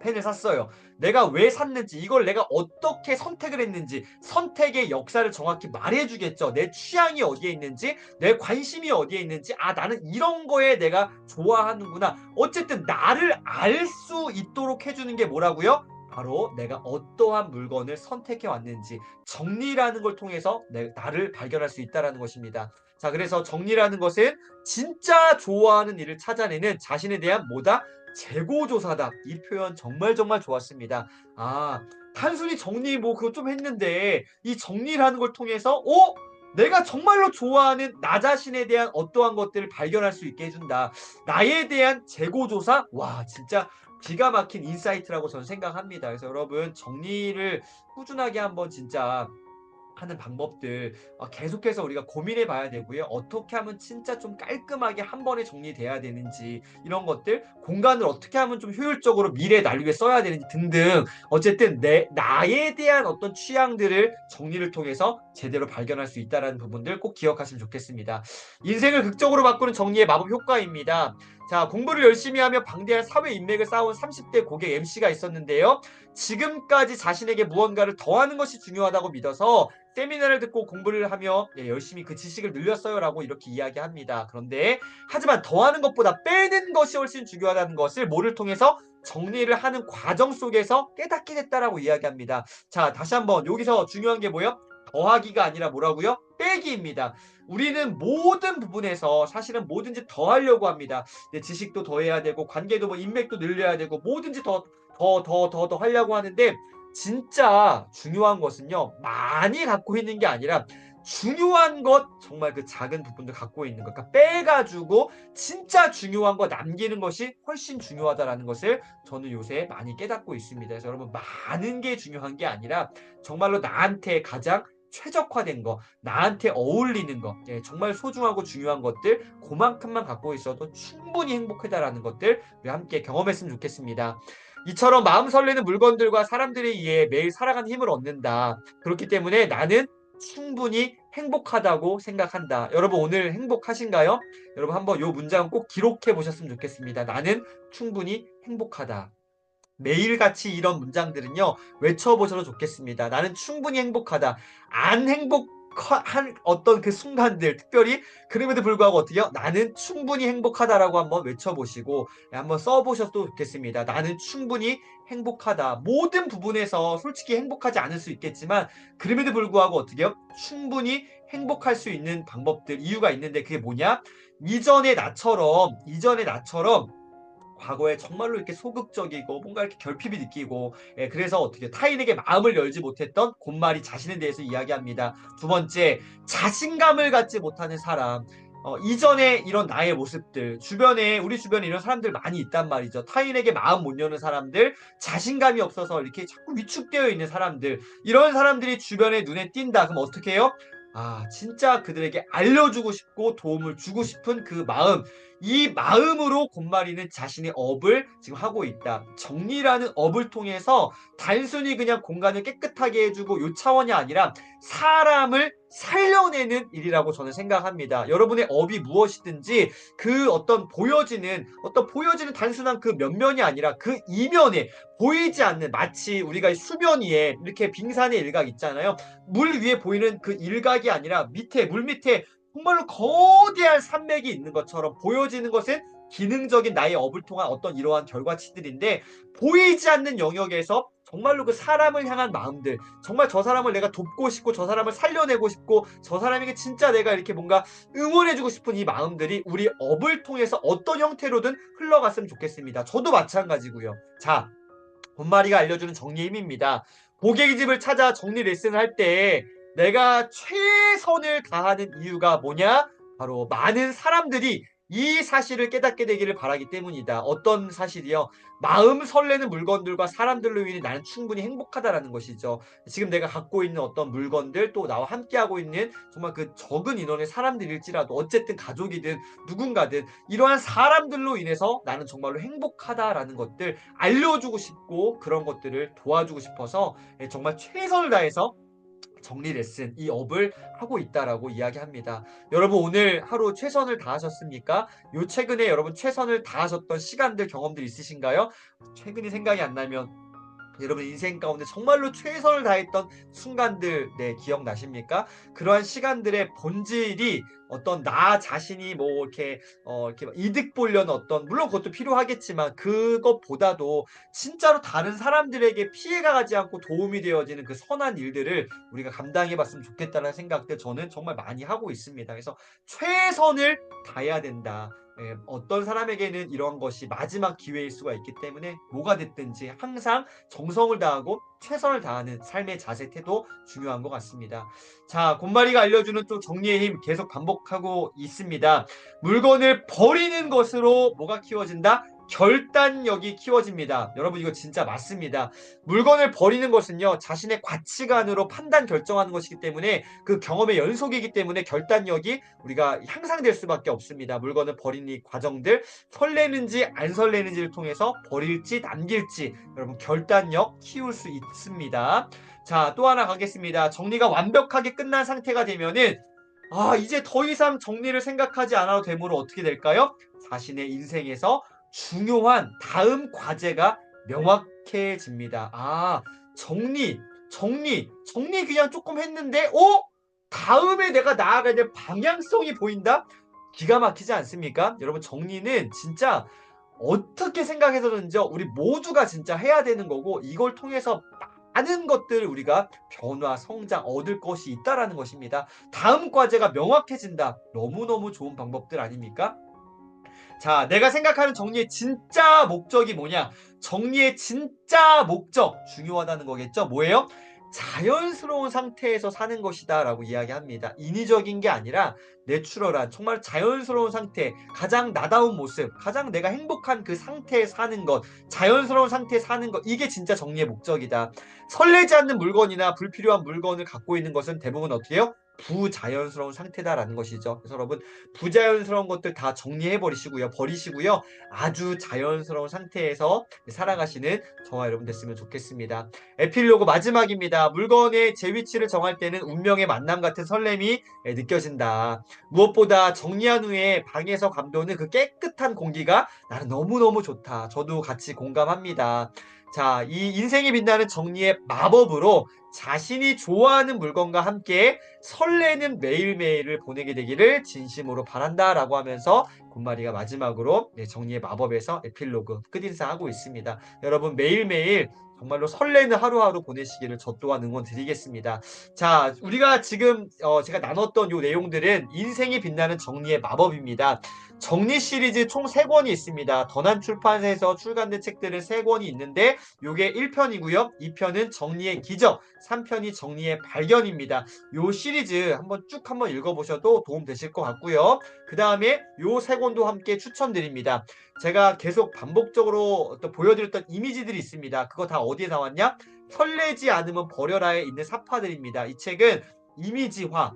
펜을 샀어요. 내가 왜 샀는지, 이걸 내가 어떻게 선택을 했는지, 선택의 역사를 정확히 말해주겠죠. 내 취향이 어디에 있는지, 내 관심이 어디에 있는지, 나는 이런 거에 내가 좋아하는구나. 어쨌든 나를 알 수 있도록 해주는 게 뭐라고요? 바로 내가 어떠한 물건을 선택해 왔는지 정리라는 걸 통해서 나를 발견할 수 있다는 것입니다. 자, 그래서 정리라는 것은 진짜 좋아하는 일을 찾아내는 자신에 대한 뭐다? 재고조사다. 이 표현 정말 정말 좋았습니다. 단순히 정리 뭐 그거 좀 했는데 이 정리라는 걸 통해서 내가 정말로 좋아하는 나 자신에 대한 어떠한 것들을 발견할 수 있게 해준다. 나에 대한 재고조사? 와, 진짜 기가 막힌 인사이트라고 저는 생각합니다. 그래서 여러분 정리를 꾸준하게 한번 진짜 하는 방법들 계속해서 우리가 고민해 봐야 되고요. 어떻게 하면 진짜 좀 깔끔하게 한 번에 정리돼야 되는지 이런 것들, 공간을 어떻게 하면 좀 효율적으로 미래에 날 위해 써야 되는지 등등 어쨌든 내 나에 대한 어떤 취향들을 정리를 통해서 제대로 발견할 수 있다라는 부분들 꼭 기억하시면 좋겠습니다. 인생을 극적으로 바꾸는 정리의 마법 효과입니다. 자, 공부를 열심히 하며 방대한 사회 인맥을 쌓아온 30대 고객 MC가 있었는데요. 지금까지 자신에게 무언가를 더하는 것이 중요하다고 믿어서 세미나를 듣고 공부를 하며 열심히 그 지식을 늘렸어요라고 이렇게 이야기합니다. 그런데 하지만 더하는 것보다 빼는 것이 훨씬 중요하다는 것을 뭐를 통해서 정리를 하는 과정 속에서 깨닫게 됐다라고 이야기합니다. 자, 다시 한번 여기서 중요한 게 뭐예요? 더하기가 아니라 뭐라고요? 빼기입니다. 우리는 모든 부분에서 사실은 뭐든지 더하려고 합니다. 내 지식도 더해야 되고 관계도 뭐 인맥도 늘려야 되고 뭐든지 더 하려고 하는데 진짜 중요한 것은요. 많이 갖고 있는 게 아니라 중요한 것 정말 그 작은 부분들 갖고 있는 것. 그러니까 빼가지고 진짜 중요한 거 남기는 것이 훨씬 중요하다라는 것을 저는 요새 많이 깨닫고 있습니다. 그래서 여러분 많은 게 중요한 게 아니라 정말로 나한테 가장 최적화된 거, 나한테 어울리는 거, 정말 소중하고 중요한 것들, 그만큼만 갖고 있어도 충분히 행복하다라는 것들 우리 함께 경험했으면 좋겠습니다. 이처럼 마음 설레는 물건들과 사람들에 의해 매일 살아가는 힘을 얻는다. 그렇기 때문에 나는 충분히 행복하다고 생각한다. 여러분 오늘 행복하신가요? 여러분 한번 이 문장 꼭 기록해 보셨으면 좋겠습니다. 나는 충분히 행복하다. 매일같이 이런 문장들은요, 외쳐보셔도 좋겠습니다. 나는 충분히 행복하다. 안 행복한 어떤 그 순간들, 특별히 그럼에도 불구하고 어떻게요? 나는 충분히 행복하다라고 한번 외쳐보시고, 한번 써보셔도 좋겠습니다. 나는 충분히 행복하다. 모든 부분에서 솔직히 행복하지 않을 수 있겠지만, 그럼에도 불구하고 어떻게요? 충분히 행복할 수 있는 방법들, 이유가 있는데 그게 뭐냐? 이전의 나처럼 과거에 정말로 이렇게 소극적이고 뭔가 이렇게 결핍이 느끼고 그래서 어떻게 타인에게 마음을 열지 못했던 곰말이 자신에 대해서 이야기합니다. 두 번째, 자신감을 갖지 못하는 사람. 이전에 이런 나의 모습들 주변에 우리 주변에 이런 사람들 많이 있단 말이죠. 타인에게 마음 못 여는 사람들, 자신감이 없어서 이렇게 자꾸 위축되어 있는 사람들, 이런 사람들이 주변에 눈에 띈다. 그럼 어떻게 해요? 아, 진짜 그들에게 알려주고 싶고 도움을 주고 싶은 그 마음, 이 마음으로 곰마리는 자신의 업을 지금 하고 있다. 정리라는 업을 통해서 단순히 그냥 공간을 깨끗하게 해주고 요 차원이 아니라 사람을 살려내는 일이라고 저는 생각합니다. 여러분의 업이 무엇이든지 그 어떤 보여지는 단순한 그 면면이 아니라 그 이면에 보이지 않는, 마치 우리가 수면 위에 이렇게 빙산의 일각 있잖아요. 물 위에 보이는 그 일각이 아니라 물 밑에 정말로 거대한 산맥이 있는 것처럼 보여지는 것은 기능적인 나의 업을 통한 어떤 이러한 결과치들인데, 보이지 않는 영역에서 정말로 그 사람을 향한 마음들, 정말 저 사람을 내가 돕고 싶고 저 사람을 살려내고 싶고 저 사람에게 진짜 내가 이렇게 뭔가 응원해주고 싶은 이 마음들이 우리 업을 통해서 어떤 형태로든 흘러갔으면 좋겠습니다. 저도 마찬가지고요. 자, 본마리가 알려주는 정리의 힘입니다. 고객의 집을 찾아 정리 레슨을 할 때 내가 최선을 다하는 이유가 뭐냐? 바로 많은 사람들이 이 사실을 깨닫게 되기를 바라기 때문이다. 어떤 사실이요? 마음 설레는 물건들과 사람들로 인해 나는 충분히 행복하다라는 것이죠. 지금 내가 갖고 있는 어떤 물건들, 또 나와 함께하고 있는 정말 그 적은 인원의 사람들일지라도 어쨌든 가족이든 누군가든 이러한 사람들로 인해서 나는 정말로 행복하다라는 것들 알려주고 싶고, 그런 것들을 도와주고 싶어서 정말 최선을 다해서 정리 레슨 이 업을 하고 있다라고 이야기합니다. 여러분 오늘 하루 최선을 다하셨습니까? 요 최근에 여러분 최선을 다하셨던 시간들, 경험들 있으신가요? 최근이 생각이 안 나면 여러분 인생 가운데 정말로 최선을 다했던 순간들, 기억나십니까? 그러한 시간들의 본질이 어떤 나 자신이 뭐 이렇게 막 이득 보려는 어떤, 물론 그것도 필요하겠지만 그것보다도 진짜로 다른 사람들에게 피해가 가지 않고 도움이 되어지는 그 선한 일들을 우리가 감당해 봤으면 좋겠다는 생각들 저는 정말 많이 하고 있습니다. 그래서 최선을 다해야 된다. 어떤 사람에게는 이런 것이 마지막 기회일 수가 있기 때문에 뭐가 됐든지 항상 정성을 다하고 최선을 다하는 삶의 자세, 태도 중요한 것 같습니다. 자, 곰마리가 알려주는 또 정리의 힘 계속 반복하고 있습니다. 물건을 버리는 것으로 뭐가 키워진다? 결단력이 키워집니다. 여러분 이거 진짜 맞습니다. 물건을 버리는 것은요 자신의 가치관으로 판단 결정하는 것이기 때문에 그 경험의 연속이기 때문에 결단력이 우리가 향상될 수밖에 없습니다. 물건을 버리는 이 과정들 설레는지 안 설레는지를 통해서 버릴지 남길지 여러분 결단력 키울 수 있습니다. 자, 또 하나 가겠습니다. 정리가 완벽하게 끝난 상태가 되면은 이제 더 이상 정리를 생각하지 않아도 되므로 어떻게 될까요? 자신의 인생에서 중요한 다음 과제가 명확해집니다. 정리 그냥 조금 했는데, 다음에 내가 나아가야 될 방향성이 보인다? 기가 막히지 않습니까? 여러분, 정리는 진짜 어떻게 생각해서든지 우리 모두가 진짜 해야 되는 거고, 이걸 통해서 많은 것들을 우리가 변화, 성장, 얻을 것이 있다라는 것입니다. 다음 과제가 명확해진다. 너무너무 좋은 방법들 아닙니까? 자, 내가 생각하는 정리의 진짜 목적이 뭐냐? 정리의 진짜 목적, 중요하다는 거겠죠? 뭐예요? 자연스러운 상태에서 사는 것이다 라고 이야기합니다. 인위적인 게 아니라 내추럴한 정말 자연스러운 상태, 가장 나다운 모습, 가장 내가 행복한 그 상태에 사는 것, 자연스러운 상태에 사는 것, 이게 진짜 정리의 목적이다. 설레지 않는 물건이나 불필요한 물건을 갖고 있는 것은 대부분 어떻게 해요? 부자연스러운 상태다라는 것이죠. 그래서 여러분 부자연스러운 것들 다 정리해 버리시고요. 아주 자연스러운 상태에서 살아가시는 저와 여러분 됐으면 좋겠습니다. 에필로그 마지막입니다. 물건의 제 위치를 정할 때는 운명의 만남 같은 설렘이 느껴진다. 무엇보다 정리한 후에 방에서 감도는 그 깨끗한 공기가 나는 너무너무 좋다. 저도 같이 공감합니다. 자, 이 인생이 빛나는 정리의 마법으로 자신이 좋아하는 물건과 함께 설레는 매일매일을 보내게 되기를 진심으로 바란다라고 하면서 곰마리가 마지막으로 정리의 마법에서 에필로그 끝인사하고 있습니다. 여러분 매일매일 정말로 설레는 하루하루 보내시기를 저 또한 응원드리겠습니다. 자, 우리가 지금 제가 나눴던 요 내용들은 인생이 빛나는 정리의 마법입니다. 정리 시리즈 총 3권이 있습니다. 더난 출판사에서 출간된 책들은 3권이 있는데 요게 1편이고요. 2편은 정리의 기적, 3편이 정리의 발견입니다. 요 시리즈 한번 읽어보셔도 도움 되실 것 같고요. 그 다음에 요 3권도 함께 추천드립니다. 제가 계속 반복적으로 또 보여드렸던 이미지들이 있습니다. 그거 다 어디에 나왔냐? 설레지 않으면 버려라에 있는 사파들입니다. 이 책은 이미지화,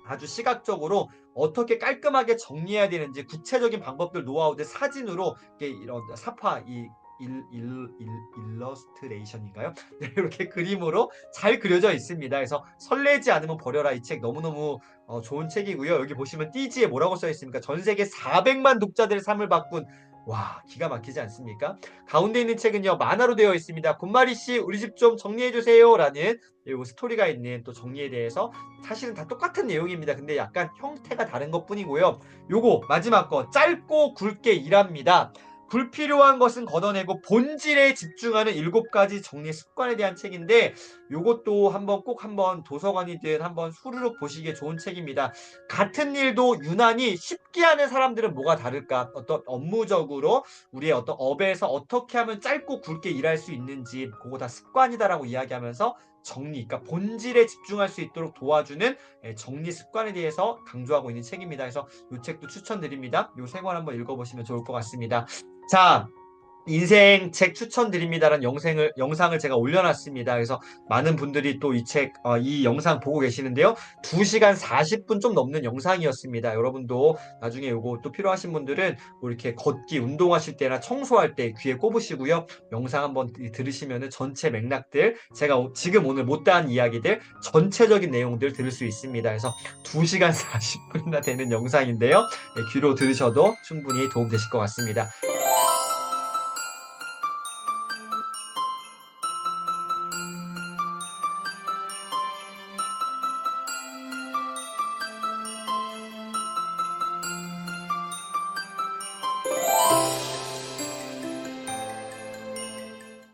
아주 시각적으로 어떻게 깔끔하게 정리해야 되는지 구체적인 방법들, 노하우들 사진으로 이런 사파, 일러스트레이션인가요? 네, 이렇게 그림으로 잘 그려져 있습니다. 그래서 설레지 않으면 버려라 이 책 너무너무 좋은 책이고요. 여기 보시면 띠지에 뭐라고 써 있습니까? 전 세계 400만 독자들의 삶을 바꾼 와, 기가 막히지 않습니까? 가운데 있는 책은요, 만화로 되어 있습니다. 곰마리씨, 우리 집 좀 정리해주세요. 라는 요 스토리가 있는 또 정리에 대해서 사실은 다 똑같은 내용입니다. 근데 약간 형태가 다른 것 뿐이고요. 요거, 마지막 거, 짧고 굵게 일합니다. 불필요한 것은 걷어내고 본질에 집중하는 7가지 정리 습관에 대한 책인데 요것도 꼭 한번 도서관이든 한번 수르륵 보시기에 좋은 책입니다. 같은 일도 유난히 쉽게 하는 사람들은 뭐가 다를까? 어떤 업무적으로 우리의 어떤 업에서 어떻게 하면 짧고 굵게 일할 수 있는지 그거 다 습관이다라고 이야기하면서 그러니까 본질에 집중할 수 있도록 도와주는 정리 습관에 대해서 강조하고 있는 책입니다. 그래서 이 책도 추천드립니다. 요 3권 한번 읽어보시면 좋을 것 같습니다. 자, 인생 책 추천드립니다라는 영상을 제가 올려놨습니다. 그래서 많은 분들이 또 이 영상 보고 계시는데요. 2시간 40분 좀 넘는 영상이었습니다. 여러분도 나중에 요거 또 필요하신 분들은 뭐 이렇게 걷기, 운동하실 때나 청소할 때 귀에 꼽으시고요. 영상 한번 들으시면은 전체 맥락들, 제가 지금 오늘 못다한 이야기들, 전체적인 내용들 들을 수 있습니다. 그래서 2시간 40분이나 되는 영상인데요. 귀로 들으셔도 충분히 도움되실 것 같습니다.